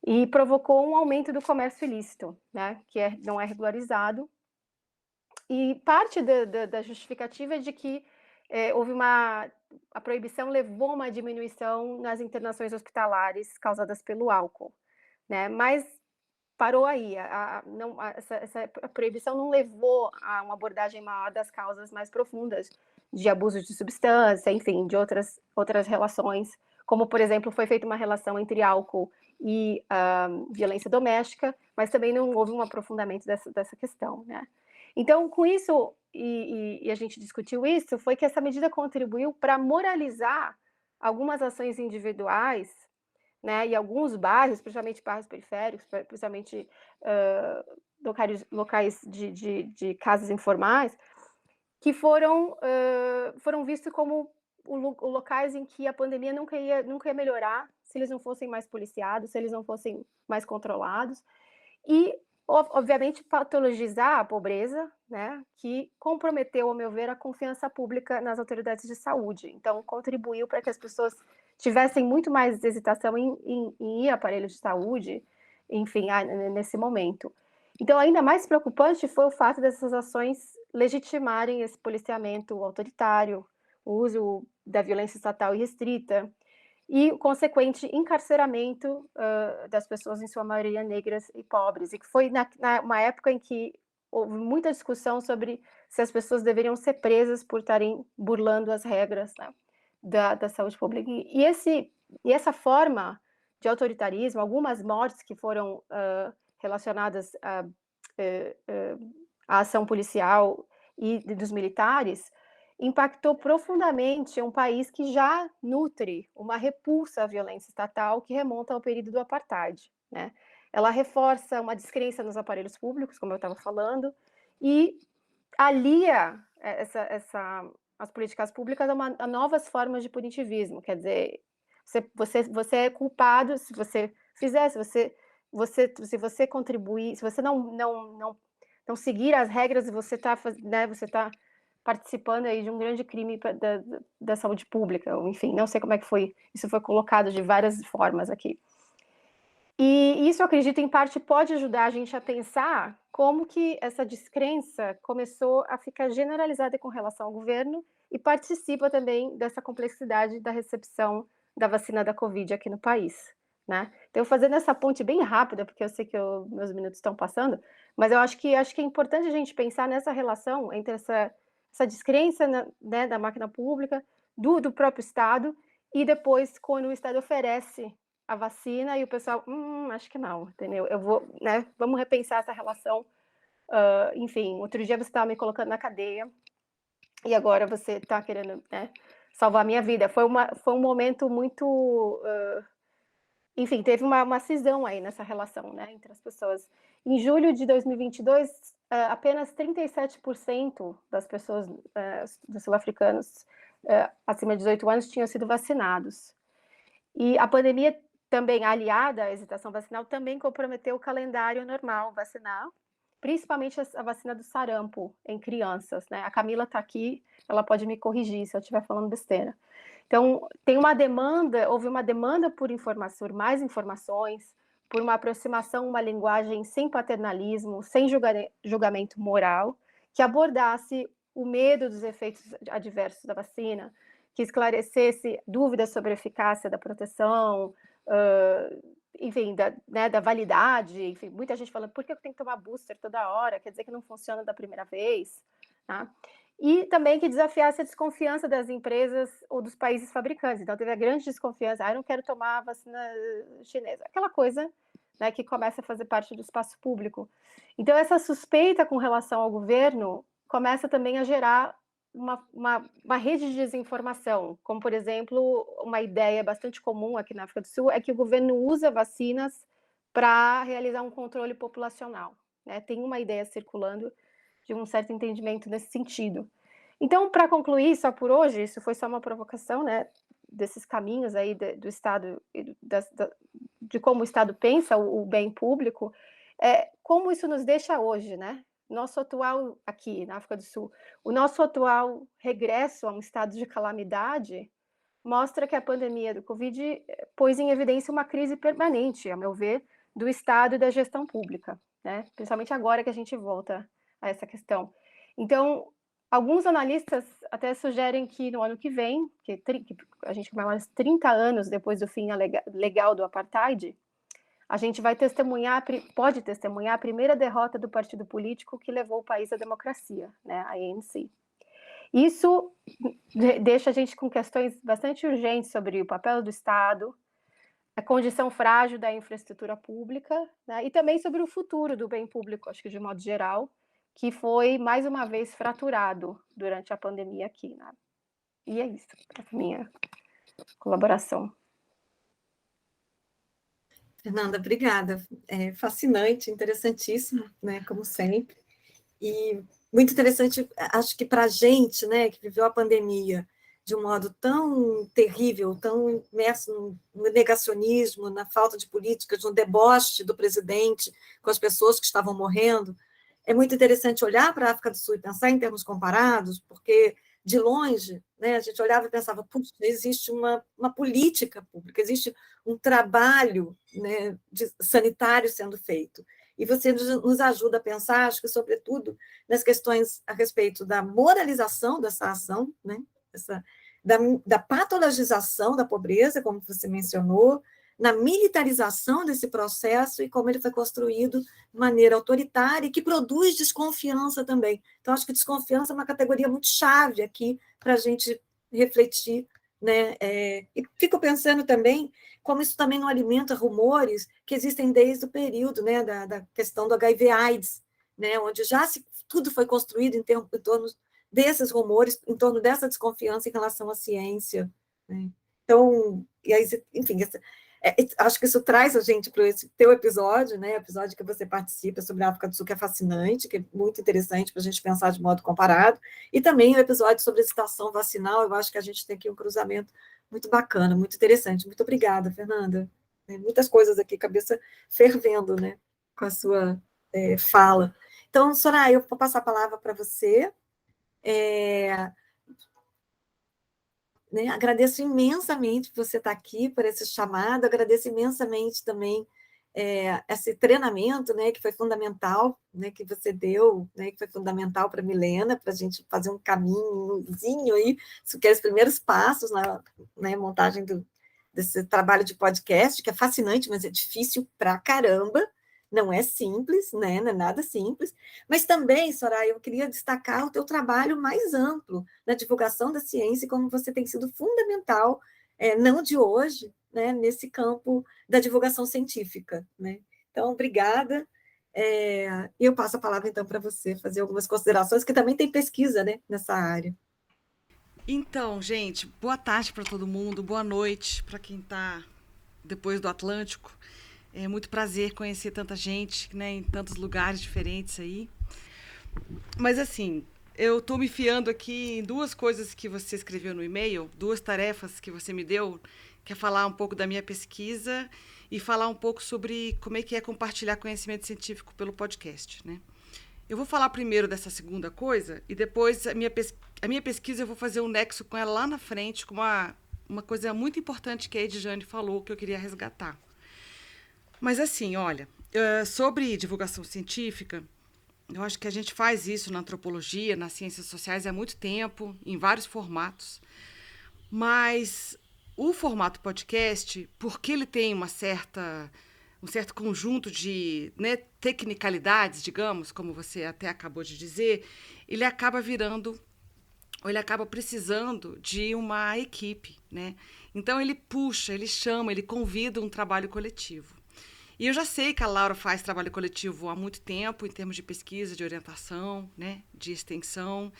e provocou um aumento do comércio ilícito, né? Que não é regularizado. E parte da justificativa é de que a proibição levou a uma diminuição nas internações hospitalares causadas pelo álcool, né? Mas parou aí, essa proibição não levou a uma abordagem maior das causas mais profundas de abuso de substância, enfim, de outras relações, como, por exemplo, foi feita uma relação entre álcool e violência doméstica, mas também não houve um aprofundamento dessa questão, né? Então, com isso, e a gente discutiu isso, foi que essa medida contribuiu para moralizar algumas ações individuais, né, e alguns bairros, principalmente bairros periféricos, principalmente locais de casas informais, que foram vistos como locais em que a pandemia nunca ia melhorar se eles não fossem mais policiados, se eles não fossem mais controlados, e obviamente patologizar a pobreza, né, que comprometeu, ao meu ver, a confiança pública nas autoridades de saúde. Então, contribuiu para que as pessoas tivessem muito mais hesitação em ir a aparelhos de saúde, enfim, nesse momento. Então, ainda mais preocupante foi o fato dessas ações legitimarem esse policiamento autoritário, o uso da violência estatal irrestrita, e o consequente encarceramento das pessoas, em sua maioria negras e pobres, e que foi uma época em que houve muita discussão sobre se as pessoas deveriam ser presas por estarem burlando as regras, né, da saúde pública. E essa forma de autoritarismo, algumas mortes que foram relacionadas à ação policial e dos militares, impactou profundamente um país que já nutre uma repulsa à violência estatal que remonta ao período do apartheid, né? ela reforça uma descrença nos aparelhos públicos, como eu estava falando, e alia as políticas públicas a novas formas de punitivismo. Quer dizer, você é culpado se você fizer, se você contribuir, se você não seguir as regras, você está, né, você tá participando aí de um grande crime da saúde pública, enfim, não sei como é que isso foi colocado de várias formas aqui. E isso, eu acredito, em parte pode ajudar a gente a pensar como que essa descrença começou a ficar generalizada com relação ao governo e participa também dessa complexidade da recepção da vacina da Covid aqui no país, né? Então, fazendo essa ponte bem rápida, porque eu sei que meus minutos estão passando, mas eu acho que é importante a gente pensar nessa relação entre essa descrença, né, da máquina pública, do próprio Estado, e depois, quando o Estado oferece a vacina e o pessoal, acho que não, entendeu? Eu vou, né, vamos repensar essa relação. Enfim, outro dia você estava me colocando na cadeia e agora você está querendo, né, salvar a minha vida. Foi um momento muito... enfim, teve uma cisão aí nessa relação, né, entre as pessoas. Em julho de 2022, apenas 37% das pessoas, dos sul-africanos acima de 18 anos tinham sido vacinados. E a pandemia também, aliada à hesitação vacinal, também comprometeu o calendário normal vacinal, principalmente a vacina do sarampo em crianças, né? A Camila está aqui, ela pode me corrigir se eu estiver falando besteira. Então, houve uma demanda por mais informações, por uma aproximação, uma linguagem sem paternalismo, sem julgamento moral, que abordasse o medo dos efeitos adversos da vacina, que esclarecesse dúvidas sobre a eficácia da proteção, enfim, da validade, enfim, muita gente falando, por que eu tenho que tomar booster toda hora? Quer dizer que não funciona da primeira vez, tá? E também que desafiasse a desconfiança das empresas ou dos países fabricantes. Então, teve a grande desconfiança, eu não quero tomar a vacina chinesa. Aquela coisa, né, que começa a fazer parte do espaço público. Então, essa suspeita com relação ao governo começa também a gerar uma rede de desinformação, como, por exemplo, uma ideia bastante comum aqui na África do Sul é que o governo usa vacinas para realizar um controle populacional, né? Tem uma ideia circulando de um certo entendimento nesse sentido. Então, para concluir, só por hoje, isso foi só uma provocação, né, desses caminhos aí do Estado, de como o Estado pensa o bem público, como isso nos deixa hoje, né? Nosso atual, aqui na África do Sul, o nosso atual regresso a um estado de calamidade mostra que a pandemia do Covid pôs em evidência uma crise permanente, a meu ver, do Estado e da gestão pública, né? Principalmente agora que a gente volta a essa questão. Então, alguns analistas até sugerem que no ano que vem, que a gente comemora 30 anos depois do fim legal do apartheid, a gente pode testemunhar a primeira derrota do partido político que levou o país à democracia, né, a ANC. Isso deixa a gente com questões bastante urgentes sobre o papel do Estado, a condição frágil da infraestrutura pública, né, e também sobre o futuro do bem público, acho que de modo geral, que foi, mais uma vez, fraturado durante a pandemia aqui, né? E é isso, essa minha colaboração. Fernanda, obrigada. É fascinante, interessantíssimo, né, como sempre. E muito interessante, acho que para a gente, né, que viveu a pandemia de um modo tão terrível, tão imerso no negacionismo, na falta de políticas, no deboche do presidente com as pessoas que estavam morrendo, é muito interessante olhar para a África do Sul e pensar em termos comparados, porque de longe, né, a gente olhava e pensava, puxa, existe uma política pública, existe um trabalho, né, sanitário sendo feito. E você nos ajuda a pensar, acho que, sobretudo, nas questões a respeito da moralização dessa ação, né, da patologização da pobreza, como você mencionou, na militarização desse processo e como ele foi construído de maneira autoritária e que produz desconfiança também. Então, acho que desconfiança é uma categoria muito chave aqui para a gente refletir, né? E fico pensando também como isso também não alimenta rumores que existem desde o período, né, da questão do HIV/AIDS, né, onde tudo foi construído em torno desses rumores, em torno dessa desconfiança em relação à ciência, né? Então, enfim, Acho que isso traz a gente para esse teu episódio, né? Episódio que você participa sobre a África do Sul, que é fascinante, que é muito interessante para a gente pensar de modo comparado, e também o episódio sobre a excitação vacinal. Eu acho que a gente tem aqui um cruzamento muito bacana, muito interessante. Muito obrigada, Fernanda. Muitas coisas aqui, cabeça fervendo, né? Com a sua fala. Então, Soraya, eu vou passar a palavra para você. Né? Agradeço imensamente por você estar aqui, por esse chamado, agradeço imensamente também esse treinamento, né, que foi fundamental, né, que você deu, né, que foi fundamental para a Milena, para a gente fazer um caminhozinho aí, que é os primeiros passos na, né, montagem desse trabalho de podcast, que é fascinante, mas é difícil pra caramba, não é simples, né, não é nada simples, mas também, Soraya, eu queria destacar o teu trabalho mais amplo na divulgação da ciência, como você tem sido fundamental, não de hoje, né, nesse campo da divulgação científica, né? Então, obrigada. E eu passo a palavra, então, para você fazer algumas considerações, que também tem pesquisa, né, nessa área. Então, gente, boa tarde para todo mundo, boa noite para quem está depois do Atlântico. É muito prazer conhecer tanta gente, né, em tantos lugares diferentes aí. Mas, assim, eu estou me fiando aqui em duas coisas que você escreveu no e-mail, duas tarefas que você me deu, que é falar um pouco da minha pesquisa e falar um pouco sobre como é que é compartilhar conhecimento científico pelo podcast, né? Eu vou falar primeiro dessa segunda coisa e depois a minha pesquisa eu vou fazer um nexo com ela lá na frente, com uma coisa muito importante que a Edjane falou, que eu queria resgatar. Mas assim, olha, sobre divulgação científica, eu acho que a gente faz isso na antropologia, nas ciências sociais há muito tempo, em vários formatos. Mas o formato podcast, porque ele tem um certo conjunto de, né, tecnicalidades, digamos, como você até acabou de dizer, ele acaba precisando de uma equipe, né? Então ele puxa, ele chama, ele convida um trabalho coletivo. E eu já sei que a Laura faz trabalho coletivo há muito tempo, em termos de pesquisa, de orientação, né, de extensão.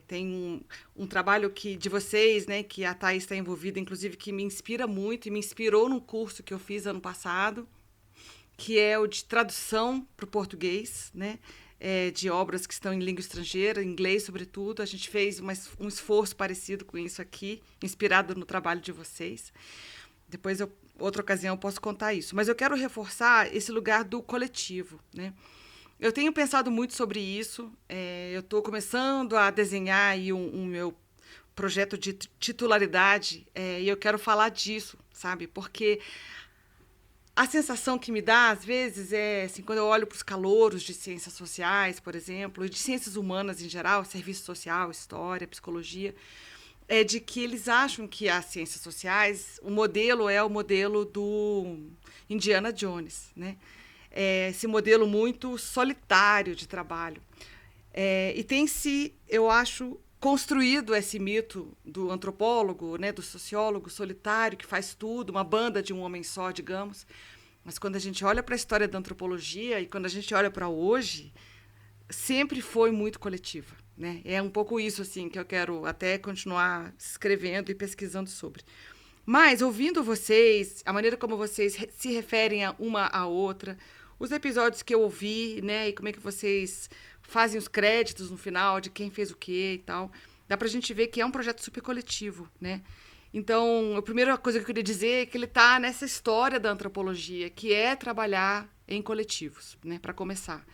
Tem um trabalho de vocês, né, que a Thaís está envolvida, inclusive, que me inspira muito e me inspirou num curso que eu fiz ano passado, que é o de tradução para o português, né, de obras que estão em língua estrangeira, em inglês sobretudo. A gente fez um esforço parecido com isso aqui, inspirado no trabalho de vocês. Depois, outra ocasião, eu posso contar isso. Mas eu quero reforçar esse lugar do coletivo, né? Eu tenho pensado muito sobre isso. Eu estou começando a desenhar aí um meu projeto de titularidade e eu quero falar disso, sabe? Porque a sensação que me dá, às vezes, assim, quando eu olho para os calouros de ciências sociais, por exemplo, e de ciências humanas em geral, serviço social, história, psicologia, é de que eles acham que as ciências sociais, o modelo é o modelo do Indiana Jones, né? Esse modelo muito solitário de trabalho. E tem-se, eu acho, construído esse mito do antropólogo, né, do sociólogo solitário, que faz tudo, uma banda de um homem só, digamos. Mas quando a gente olha para a história da antropologia e quando a gente olha para hoje, sempre foi muito coletiva, né? É um pouco isso assim, que eu quero até continuar escrevendo e pesquisando sobre. Mas, ouvindo vocês, a maneira como vocês se referem uma à outra, os episódios que eu ouvi, né, e como é que vocês fazem os créditos no final de quem fez o quê e tal, dá pra gente ver que é um projeto super coletivo, né? Então, a primeira coisa que eu queria dizer é que ele está nessa história da antropologia, que é trabalhar em coletivos, né, para começar.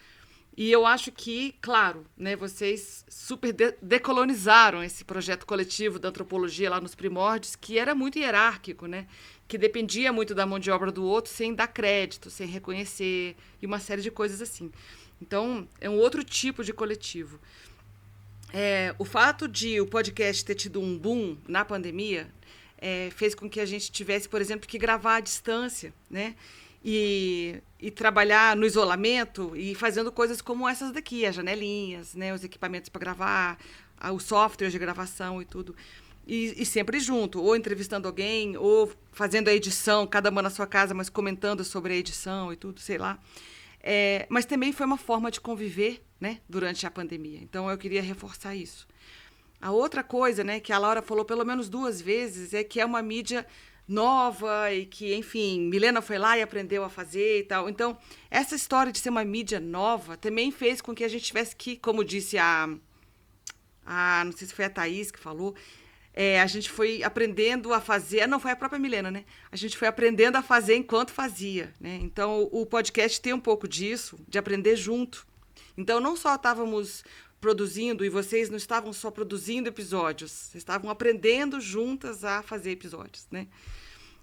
E eu acho que, claro, né, vocês super decolonizaram esse projeto coletivo da antropologia lá nos primórdios, que era muito hierárquico, né, que dependia muito da mão de obra do outro sem dar crédito, sem reconhecer, e uma série de coisas assim. Então, é um outro tipo de coletivo. O fato de o podcast ter tido um boom na pandemia fez com que a gente tivesse, por exemplo, que gravar à distância, né? E trabalhar no isolamento e fazendo coisas como essas daqui, as janelinhas, né, os equipamentos para gravar, os softwares de gravação e tudo. E sempre junto, ou entrevistando alguém, ou fazendo a edição, cada uma na sua casa, mas comentando sobre a edição e tudo, sei lá. Mas também foi uma forma de conviver, né, durante a pandemia. Então, eu queria reforçar isso. A outra coisa, né, que a Laura falou pelo menos 2 vezes é que é uma mídia nova e que, enfim, Milena foi lá e aprendeu a fazer e tal. Então, essa história de ser uma mídia nova também fez com que a gente tivesse que, como disse não sei se foi a Thaís que falou, a gente foi aprendendo a fazer, não foi a própria Milena, né? A gente foi aprendendo a fazer enquanto fazia, né? Então, o podcast tem um pouco disso, de aprender junto. Então, não só estávamos produzindo, e vocês não estavam só produzindo episódios, vocês estavam aprendendo juntas a fazer episódios, né?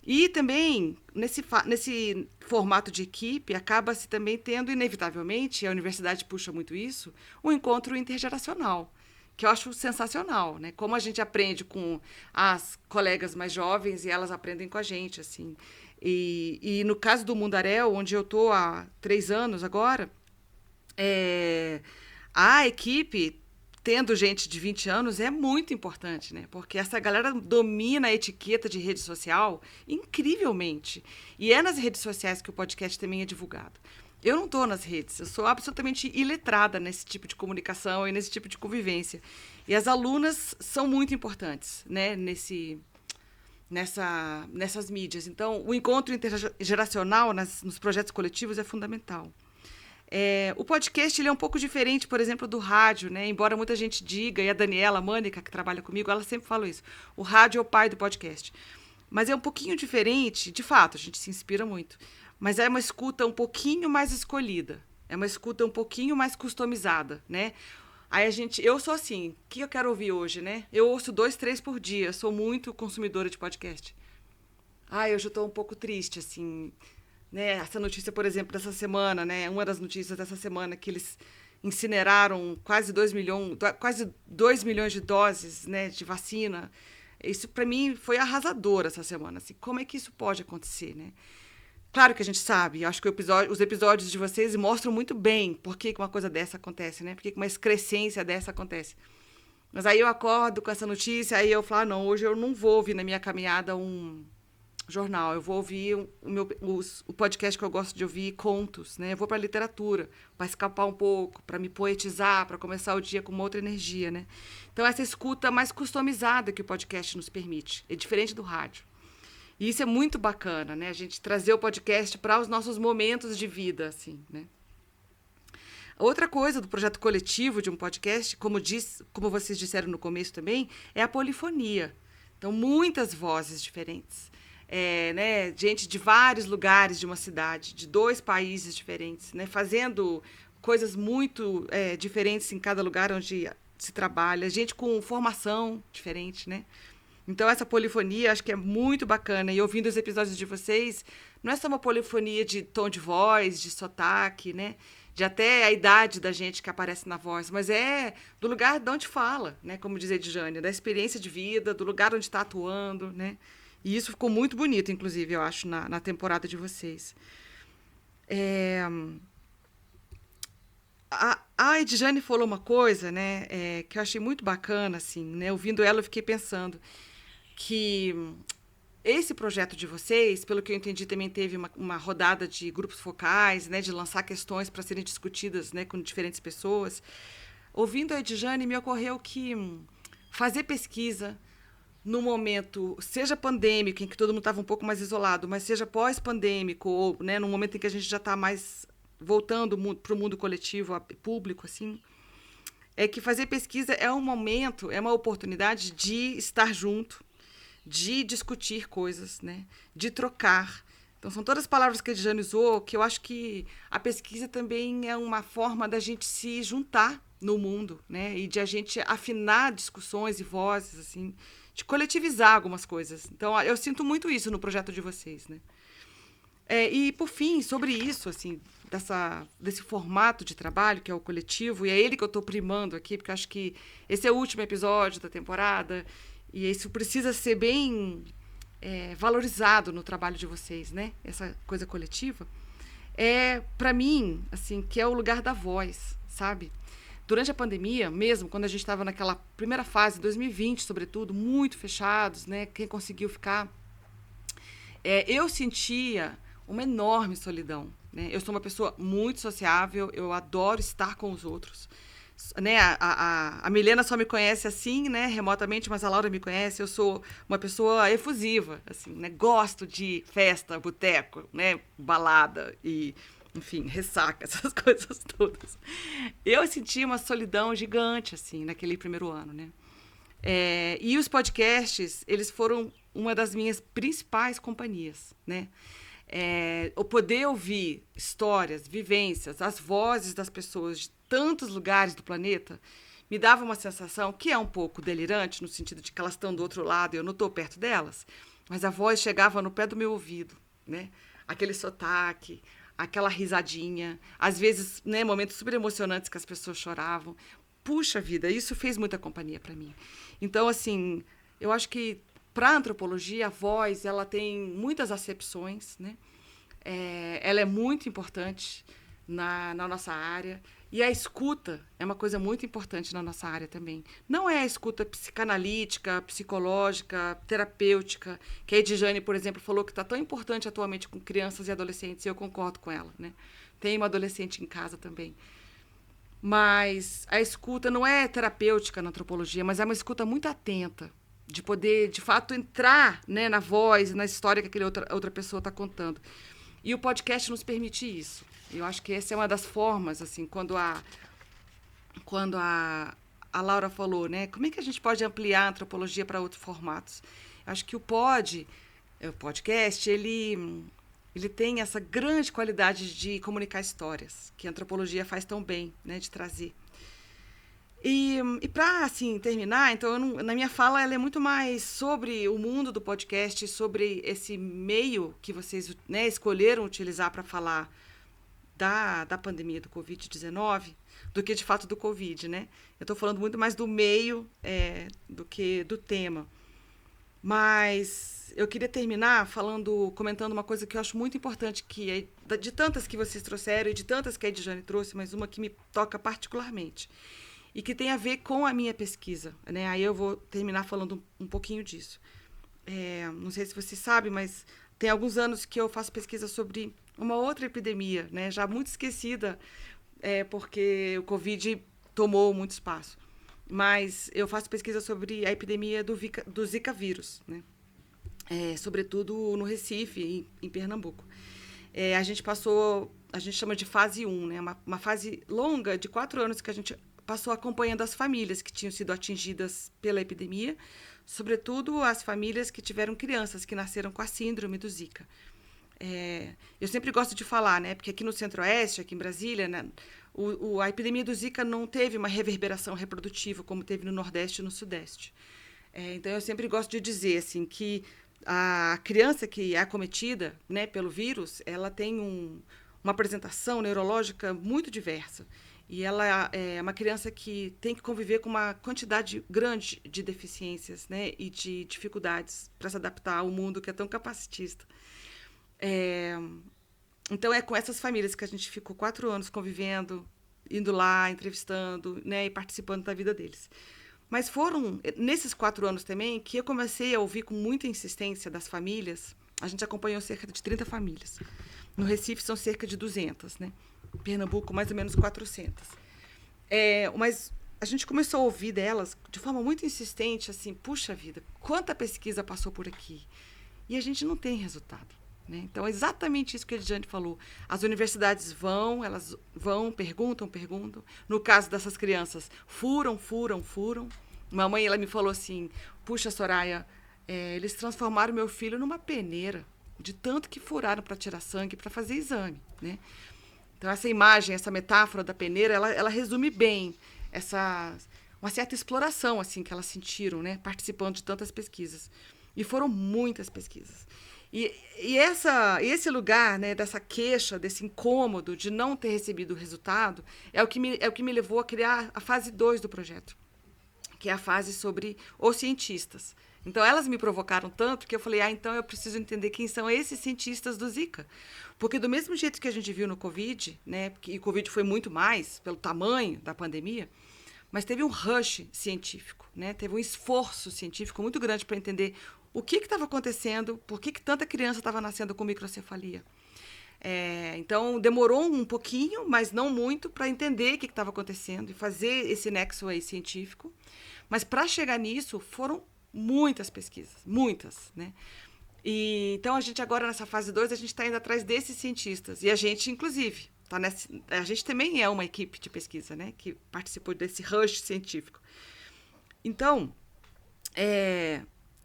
E também, nesse formato de equipe, acaba-se também tendo, inevitavelmente, a universidade puxa muito isso, um encontro intergeracional, que eu acho sensacional, né? Como a gente aprende com as colegas mais jovens e elas aprendem com a gente, assim. E no caso do Mundaréu, onde eu estou há 3 anos agora, a equipe, tendo gente de 20 anos, é muito importante, né? Porque essa galera domina a etiqueta de rede social incrivelmente. E é nas redes sociais que o podcast também é divulgado. Eu não estou nas redes, eu sou absolutamente iletrada nesse tipo de comunicação e nesse tipo de convivência. E as alunas são muito importantes, né, nessas mídias. Então, o encontro intergeracional nos projetos coletivos é fundamental. O podcast ele é um pouco diferente, por exemplo, do rádio, né? Embora muita gente diga, e a Daniela Mânica, que trabalha comigo, ela sempre fala isso, o rádio é o pai do podcast. Mas é um pouquinho diferente, de fato, a gente se inspira muito. Mas é uma escuta um pouquinho mais escolhida, é uma escuta um pouquinho mais customizada, né? Aí eu sou assim, o que eu quero ouvir hoje, né? Eu ouço 2, 3 por dia, sou muito consumidora de podcast. Hoje eu estou um pouco triste, assim, né? Essa notícia, por exemplo, dessa semana, né? Uma das notícias dessa semana que eles incineraram quase 2 milhões de doses, né, de vacina. Isso, para mim, foi arrasador essa semana. Assim, como é que isso pode acontecer, né? Claro que a gente sabe, acho que os episódios de vocês mostram muito bem por que uma coisa dessa acontece, né? Por que uma excrescência dessa acontece. Mas aí eu acordo com essa notícia, aí eu falo, não, hoje eu não vou ouvir na minha caminhada um jornal, eu vou ouvir o podcast que eu gosto de ouvir, contos, né? Eu vou para a literatura, para escapar um pouco, para me poetizar, para começar o dia com uma outra energia, né? Então, essa escuta mais customizada que o podcast nos permite, é diferente do rádio. E isso é muito bacana, né? A gente trazer o podcast para os nossos momentos de vida, assim, né? Outra coisa do projeto coletivo de um podcast, como vocês disseram no começo também, é a polifonia. Então, muitas vozes diferentes. Né? Gente de vários lugares de uma cidade, de 2 países diferentes, né? Fazendo coisas muito diferentes em cada lugar onde se trabalha. Gente com formação diferente, né? Então, essa polifonia acho que é muito bacana. E ouvindo os episódios de vocês, não é só uma polifonia de tom de voz, de sotaque, né? De até a idade da gente que aparece na voz, mas é do lugar de onde fala, né? Como diz a Edjane, da experiência de vida, do lugar onde está atuando, né? E isso ficou muito bonito, inclusive, eu acho, na temporada de vocês. A Edjane falou uma coisa, né? Que eu achei muito bacana, assim, né? Ouvindo ela, eu fiquei pensando que esse projeto de vocês, pelo que eu entendi, também teve uma rodada de grupos focais, né, de lançar questões para serem discutidas, né, com diferentes pessoas. Ouvindo a Edjane, me ocorreu que fazer pesquisa no momento, seja pandêmico, em que todo mundo estava um pouco mais isolado, mas seja pós-pandêmico, ou, né, no momento em que a gente já está mais voltando para o mundo coletivo, público, assim, é que fazer pesquisa é um momento, é uma oportunidade de estar junto, de discutir coisas, né? De trocar. Então, são todas as palavras que a Edjane usou, que eu acho que a pesquisa também é uma forma da gente se juntar no mundo, né? E de a gente afinar discussões e vozes, assim, de coletivizar algumas coisas. Então, eu sinto muito isso no projeto de vocês, né? E, por fim, sobre isso, assim, desse formato de trabalho, que é o coletivo, e é ele que eu estou primando aqui, porque eu acho que esse é o último episódio da temporada, e isso precisa ser bem valorizado no trabalho de vocês, né? Essa coisa coletiva. Para mim, assim, que é o lugar da voz, sabe? Durante a pandemia, mesmo, quando a gente estava naquela primeira fase, 2020, sobretudo, muito fechados, né? Quem conseguiu ficar... eu sentia uma enorme solidão, né? Eu sou uma pessoa muito sociável, eu adoro estar com os outros, né, a Milena só me conhece assim, né, remotamente, mas a Laura me conhece. Eu sou uma pessoa efusiva, assim, né, gosto de festa, boteco, né, balada e, enfim, ressaca, essas coisas todas. Eu senti uma solidão gigante, assim, naquele primeiro ano, né. E os podcasts, eles foram uma das minhas principais companhias, né. O poder ouvir histórias, vivências, as vozes das pessoas de tantos lugares do planeta me dava uma sensação que é um pouco delirante, no sentido de que elas estão do outro lado e eu não estou perto delas, mas a voz chegava no pé do meu ouvido, né? Aquele sotaque, aquela risadinha, às vezes, né, momentos super emocionantes que as pessoas choravam. Puxa vida, isso fez muita companhia para mim. Então, assim, eu acho que para a antropologia, a voz, ela tem muitas acepções, né? Ela é muito importante na nossa área. E a escuta é uma coisa muito importante na nossa área também. Não é a escuta psicanalítica, psicológica, terapêutica, que a Edjane, por exemplo, falou que está tão importante atualmente com crianças e adolescentes, e eu concordo com ela, né? Tem uma adolescente em casa também. Mas a escuta não é terapêutica na antropologia, mas é uma escuta muito atenta, de poder, de fato, entrar, né, na voz, na história que aquela outra pessoa está contando. E o podcast nos permite isso. Eu acho que essa é uma das formas, assim, quando a Laura falou, né, como é que a gente pode ampliar a antropologia para outros formatos? Eu acho que o podcast, ele tem essa grande qualidade de comunicar histórias, que a antropologia faz tão bem, né, de trazer. E para, assim, terminar, então, na minha fala, ela é muito mais sobre o mundo do podcast, sobre esse meio que vocês, né, escolheram utilizar para falar da pandemia do Covid-19, do que, de fato, do Covid, né? Eu estou falando muito mais do meio do que do tema. Mas eu queria terminar comentando uma coisa que eu acho muito importante, que é de tantas que vocês trouxeram e de tantas que a Edjane trouxe, mas uma que me toca particularmente e que tem a ver com a minha pesquisa, né? Aí eu vou terminar falando um pouquinho disso. Não sei se você sabe, mas tem alguns anos que eu faço pesquisa sobre uma outra epidemia, né? Já muito esquecida, porque o Covid tomou muito espaço. Mas eu faço pesquisa sobre a epidemia do Zika vírus, né? Sobretudo no Recife, em Pernambuco. A gente chama de fase 1, né? Uma fase longa de 4 anos que a gente passou acompanhando as famílias que tinham sido atingidas pela epidemia, sobretudo as famílias que tiveram crianças que nasceram com a síndrome do Zika. Eu sempre gosto de falar, né, porque aqui no Centro-Oeste, aqui em Brasília, né, a epidemia do Zika não teve uma reverberação reprodutiva como teve no Nordeste e no Sudeste. Então, eu sempre gosto de dizer assim, que a criança que é acometida, né, pelo vírus, ela tem uma apresentação neurológica muito diversa. E ela é uma criança que tem que conviver com uma quantidade grande de deficiências, né, e de dificuldades para se adaptar ao mundo que é tão capacitista. Então, é com essas famílias que a gente ficou 4 anos convivendo, indo lá, entrevistando, né, e participando da vida deles. Mas foram nesses 4 anos também que eu comecei a ouvir com muita insistência das famílias. A gente acompanhou cerca de 30 famílias. No Recife são cerca de 200, né? Pernambuco, mais ou menos 400. Mas a gente começou a ouvir delas de forma muito insistente, assim, puxa vida, quanta pesquisa passou por aqui. E a gente não tem resultado, né? Então, é exatamente isso que a Edjane falou. As universidades elas vão, perguntam. No caso dessas crianças, furam. Mamãe, ela me falou assim, puxa, Soraya, eles transformaram meu filho numa peneira, de tanto que furaram para tirar sangue, para fazer exame, né? Então, essa imagem, essa metáfora da peneira, ela resume bem uma certa exploração assim, que elas sentiram, né, participando de tantas pesquisas. E foram muitas pesquisas. E esse lugar, né, dessa queixa, desse incômodo de não ter recebido o resultado, é o que me levou a criar a fase 2 do projeto, que é a fase sobre os cientistas. Então, elas me provocaram tanto que eu falei, então eu preciso entender quem são esses cientistas do Zika. Porque do mesmo jeito que a gente viu no Covid, né, porque o Covid foi muito mais pelo tamanho da pandemia, mas teve um rush científico, né, teve um esforço científico muito grande para entender o que estava acontecendo, por que tanta criança estava nascendo com microcefalia. Então, demorou um pouquinho, mas não muito, para entender o que estava acontecendo e fazer esse nexo aí científico. Mas, para chegar nisso, foram muitas pesquisas, muitas, né? Então, a gente agora, nessa fase 2, a gente está indo atrás desses cientistas. E a gente, inclusive, a gente também é uma equipe de pesquisa, né? Que participou desse rush científico. Então,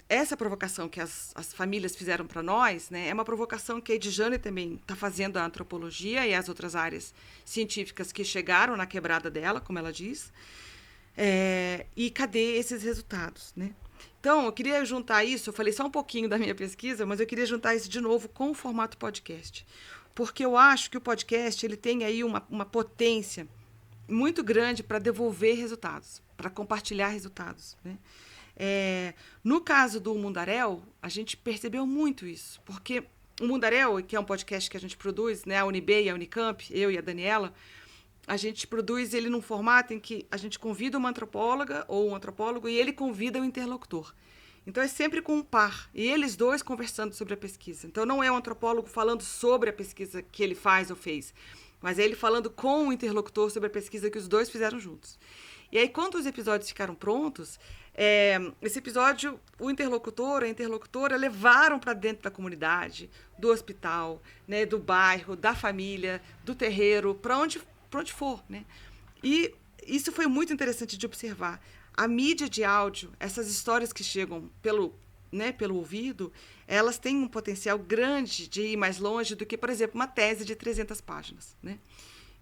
essa provocação que as famílias fizeram para nós, né, é uma provocação que a Edjane também está fazendo a antropologia e as outras áreas científicas que chegaram na quebrada dela, como ela diz. E cadê esses resultados, né? Então, eu queria juntar isso, eu falei só um pouquinho da minha pesquisa, mas eu queria juntar isso de novo com o formato podcast. Porque eu acho que o podcast ele tem aí uma potência muito grande para devolver resultados, para compartilhar resultados, né? No caso do Mundaréu, a gente percebeu muito isso, porque o Mundaréu, que é um podcast que a gente produz, né, a UNB e a Unicamp, eu e a Daniela, a gente produz ele num formato em que a gente convida uma antropóloga ou um antropólogo e ele convida o interlocutor. Então, é sempre com um par, e eles dois conversando sobre a pesquisa. Então, não é um antropólogo falando sobre a pesquisa que ele faz ou fez, mas é ele falando com o interlocutor sobre a pesquisa que os dois fizeram juntos. E aí, quando os episódios ficaram prontos, esse episódio, o interlocutor, a interlocutora levaram para dentro da comunidade, do hospital, né, do bairro, da família, do terreiro, para onde for, né? E isso foi muito interessante de observar. A mídia de áudio, essas histórias que chegam pelo ouvido, elas têm um potencial grande de ir mais longe do que, por exemplo, uma tese de 300 páginas, né?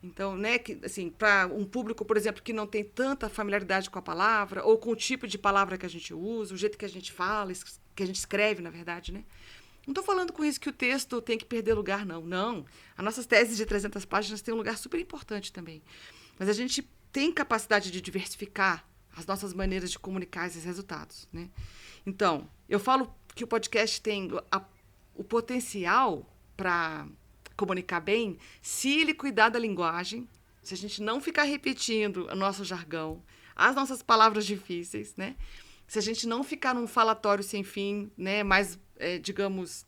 Então, né, assim, para um público, por exemplo, que não tem tanta familiaridade com a palavra ou com o tipo de palavra que a gente usa, o jeito que a gente fala, que a gente escreve, na verdade, né? Não estou falando com isso que o texto tem que perder lugar, não. Não. As nossas teses de 300 páginas têm um lugar super importante também. Mas a gente tem capacidade de diversificar as nossas maneiras de comunicar esses resultados, né? Então, eu falo que o podcast tem o potencial para comunicar bem se ele cuidar da linguagem, se a gente não ficar repetindo o nosso jargão, as nossas palavras difíceis, né? Se a gente não ficar num falatório sem fim, né? Mais, digamos,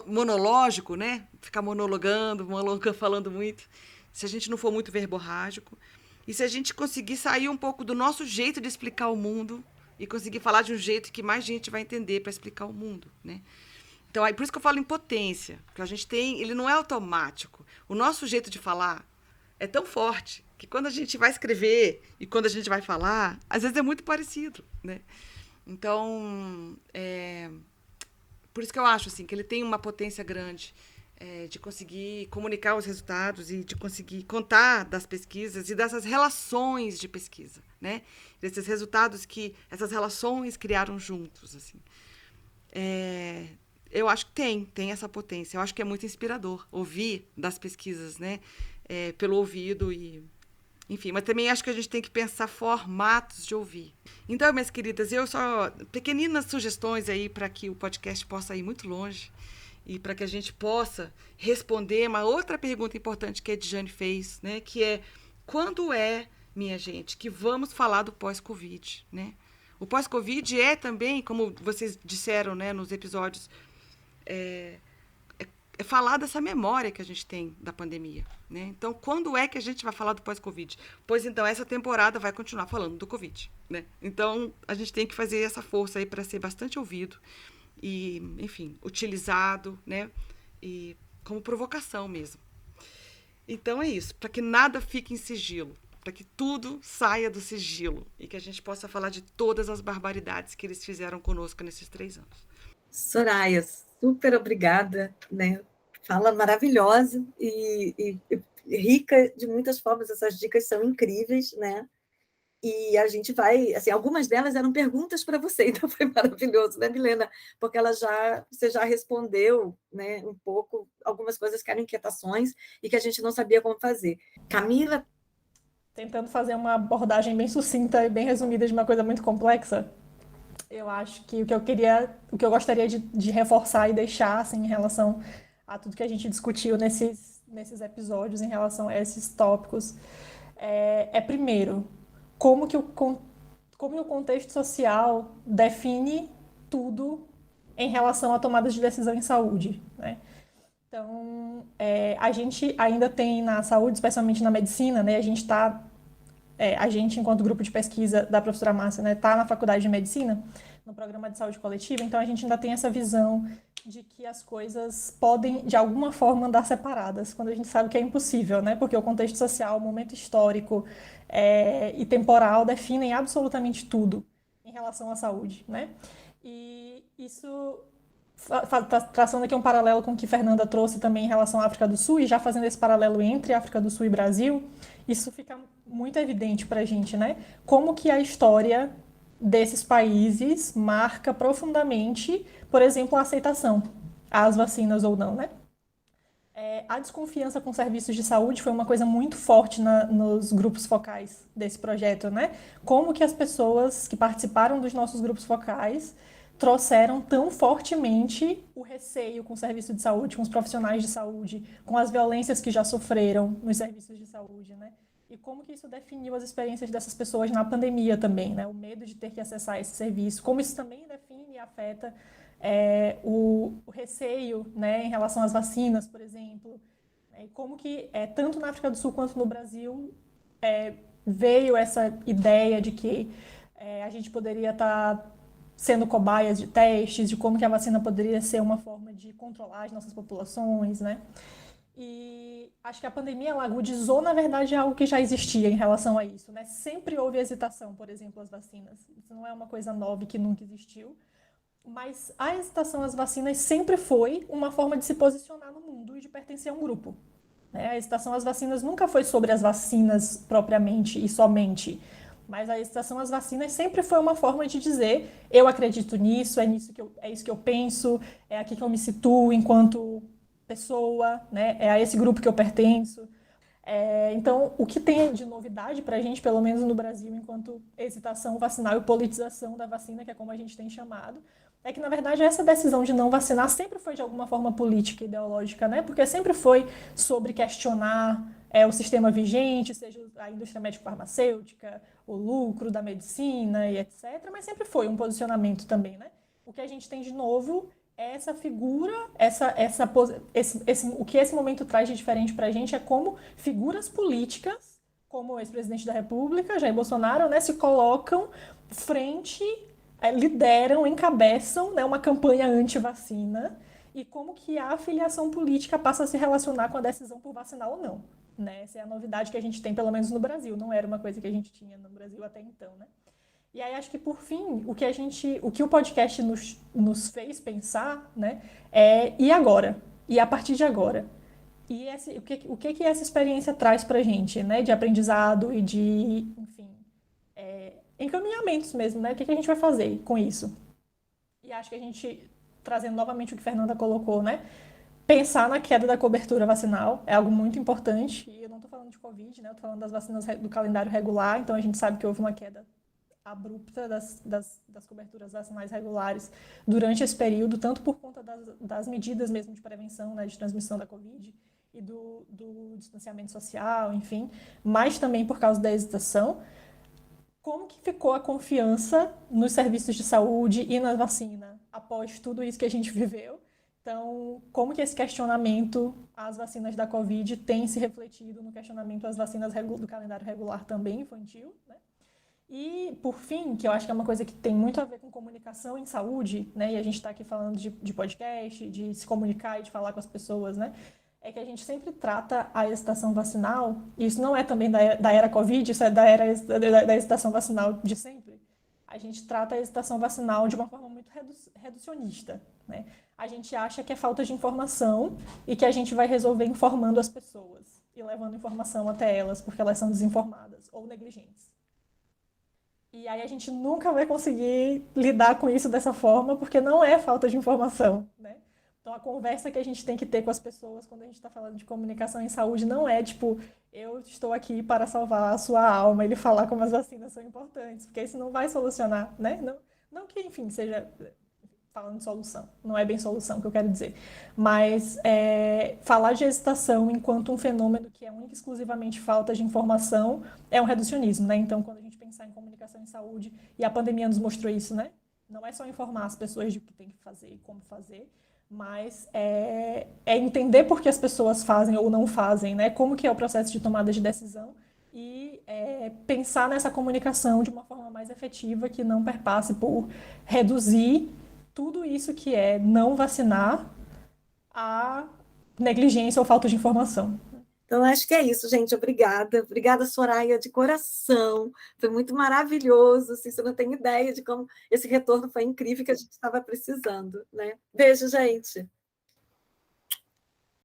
monológico, né? Ficar monologando, falando muito. Se a gente não for muito verborrágico. E se a gente conseguir sair um pouco do nosso jeito de explicar o mundo e conseguir falar de um jeito que mais gente vai entender para explicar o mundo, né? Então, por isso que eu falo em potência, porque a gente tem, ele não é automático. O nosso jeito de falar é tão forte que quando a gente vai escrever e quando a gente vai falar, às vezes é muito parecido, né? Então, por isso que eu acho assim, que ele tem uma potência grande de conseguir comunicar os resultados e de conseguir contar das pesquisas e dessas relações de pesquisa, né? Desses resultados que essas relações criaram juntos, assim. Eu acho que tem essa potência. Eu acho que é muito inspirador ouvir das pesquisas, né? Pelo ouvido e... Enfim, mas também acho que a gente tem que pensar formatos de ouvir. Então, minhas queridas, pequeninas sugestões aí para que o podcast possa ir muito longe e para que a gente possa responder uma outra pergunta importante que a Edjane fez, né? Que é, quando minha gente, que vamos falar do pós-Covid, né? O pós-Covid é também, como vocês disseram, né, nos episódios, falar dessa memória que a gente tem da pandemia, né? Então, quando é que a gente vai falar do pós-Covid? Pois então, essa temporada vai continuar falando do Covid, né? Então, a gente tem que fazer essa força aí para ser bastante ouvido e, enfim, utilizado, né? E como provocação mesmo. Então, é isso, para que nada fique em sigilo, para que tudo saia do sigilo e que a gente possa falar de todas as barbaridades que eles fizeram conosco nesses 3 anos. Soraya, super obrigada, né? Fala maravilhosa e rica de muitas formas. Essas dicas são incríveis, né? E a gente vai, assim, algumas delas eram perguntas para você, então foi maravilhoso, né, Milena? Porque você já respondeu, né, um pouco, algumas coisas que eram inquietações e que a gente não sabia como fazer. Camila? Tentando fazer uma abordagem bem sucinta e bem resumida de uma coisa muito complexa, eu acho que o que eu gostaria de reforçar e deixar, assim, em relação a tudo que a gente discutiu nesses episódios, em relação a esses tópicos, primeiro, como o contexto social define tudo em relação a tomadas de decisão em saúde, né? Então, a gente ainda tem na saúde, especialmente na medicina, né? A gente, enquanto grupo de pesquisa da professora Márcia, né, está na faculdade de medicina, no programa de saúde coletiva, então a gente ainda tem essa visão de que as coisas podem, de alguma forma, andar separadas, quando a gente sabe que é impossível, né? Porque o contexto social, o momento histórico e temporal definem absolutamente tudo em relação à saúde, né? E isso, traçando aqui um paralelo com o que Fernanda trouxe também em relação à África do Sul, e já fazendo esse paralelo entre África do Sul e Brasil, isso fica muito evidente para a gente, né? Como que a história desses países marca profundamente, por exemplo, a aceitação às vacinas ou não, né? A desconfiança com serviços de saúde foi uma coisa muito forte nos grupos focais desse projeto, né? Como que as pessoas que participaram dos nossos grupos focais trouxeram tão fortemente o receio com o serviço de saúde, com os profissionais de saúde, com as violências que já sofreram nos serviços de saúde, né? E como que isso definiu as experiências dessas pessoas na pandemia também, né? O medo de ter que acessar esse serviço, como isso também define e afeta o receio, né, em relação às vacinas, por exemplo, e como que, tanto na África do Sul quanto no Brasil, veio essa ideia de que a gente poderia estar sendo cobaias de testes, de como que a vacina poderia ser uma forma de controlar as nossas populações, né? E acho que a pandemia ela agudizou, na verdade, algo que já existia em relação a isso, né? Sempre houve hesitação, por exemplo, às vacinas. Isso não é uma coisa nova que nunca existiu. Mas a hesitação às vacinas sempre foi uma forma de se posicionar no mundo e de pertencer a um grupo. A hesitação às vacinas nunca foi sobre as vacinas propriamente e somente, mas a hesitação às vacinas sempre foi uma forma de dizer eu acredito nisso, é isso que eu penso, é aqui que eu me situo enquanto pessoa, né? É a esse grupo que eu pertenço. Então, o que tem de novidade para a gente, pelo menos no Brasil, enquanto hesitação vacinal e politização da vacina, que é como a gente tem chamado, é que, na verdade, essa decisão de não vacinar sempre foi de alguma forma política e ideológica, né? Porque sempre foi sobre questionar o sistema vigente, seja a indústria médico-farmacêutica, o lucro da medicina e etc., mas sempre foi um posicionamento também, né? O que a gente tem de novo é essa figura, o que esse momento traz de diferente para a gente é como figuras políticas, como o ex-presidente da República, Jair Bolsonaro, né, se colocam frente, lideram, encabeçam, né, uma campanha anti-vacina, e como que a afiliação política passa a se relacionar com a decisão por vacinar ou não. Né? Essa é a novidade que a gente tem, pelo menos no Brasil. Não era uma coisa que a gente tinha no Brasil até então, né? E aí acho que, por fim, o que o podcast nos fez pensar, né, e agora? E a partir de agora? E o que essa experiência traz para a gente, né, de aprendizado e de, enfim, encaminhamentos mesmo, né? O que a gente vai fazer com isso? E acho que a gente, trazendo novamente o que a Fernanda colocou, né, pensar na queda da cobertura vacinal é algo muito importante. E eu não estou falando de Covid, né, eu estou falando das vacinas do calendário regular, então a gente sabe que houve uma queda abrupta das coberturas vacinais regulares durante esse período, tanto por conta das medidas mesmo de prevenção, né, de transmissão da Covid e do distanciamento social, enfim, mas também por causa da hesitação. Como que ficou a confiança nos serviços de saúde e na vacina após tudo isso que a gente viveu? Então, como que esse questionamento às vacinas da Covid tem se refletido no questionamento às vacinas do calendário regular também infantil, né? E, por fim, que eu acho que é uma coisa que tem muito a ver com comunicação em saúde, né? E a gente está aqui falando de podcast, de se comunicar e de falar com as pessoas, né? É que a gente sempre trata a hesitação vacinal, e isso não é também da era Covid, isso é da hesitação vacinal de sempre. A gente trata a hesitação vacinal de uma forma muito reducionista, né? A gente acha que é falta de informação e que a gente vai resolver informando as pessoas e levando informação até elas porque elas são desinformadas ou negligentes. E aí a gente nunca vai conseguir lidar com isso dessa forma, porque não é falta de informação, né? Então a conversa que a gente tem que ter com as pessoas quando a gente está falando de comunicação em saúde não é tipo, eu estou aqui para salvar a sua alma e lhe falar como as vacinas são importantes, porque isso não vai solucionar, né? Não que, enfim, seja falando de solução, não é bem solução que eu quero dizer, mas falar de hesitação enquanto um fenômeno que é única e exclusivamente falta de informação é um reducionismo, né? Então, quando a gente pensar em comunicação em saúde, e a pandemia nos mostrou isso, né? Não é só informar as pessoas de o que tem que fazer e como fazer, mas é entender por que as pessoas fazem ou não fazem, né? Como que é o processo de tomada de decisão e pensar nessa comunicação de uma forma mais efetiva, que não perpasse por reduzir tudo isso que é não vacinar a negligência ou falta de informação. Então, acho que é isso, gente. Obrigada. Obrigada, Soraya, de coração. Foi muito maravilhoso. Assim, você não tem ideia de como esse retorno foi incrível, que a gente estava precisando, né? Beijo, gente.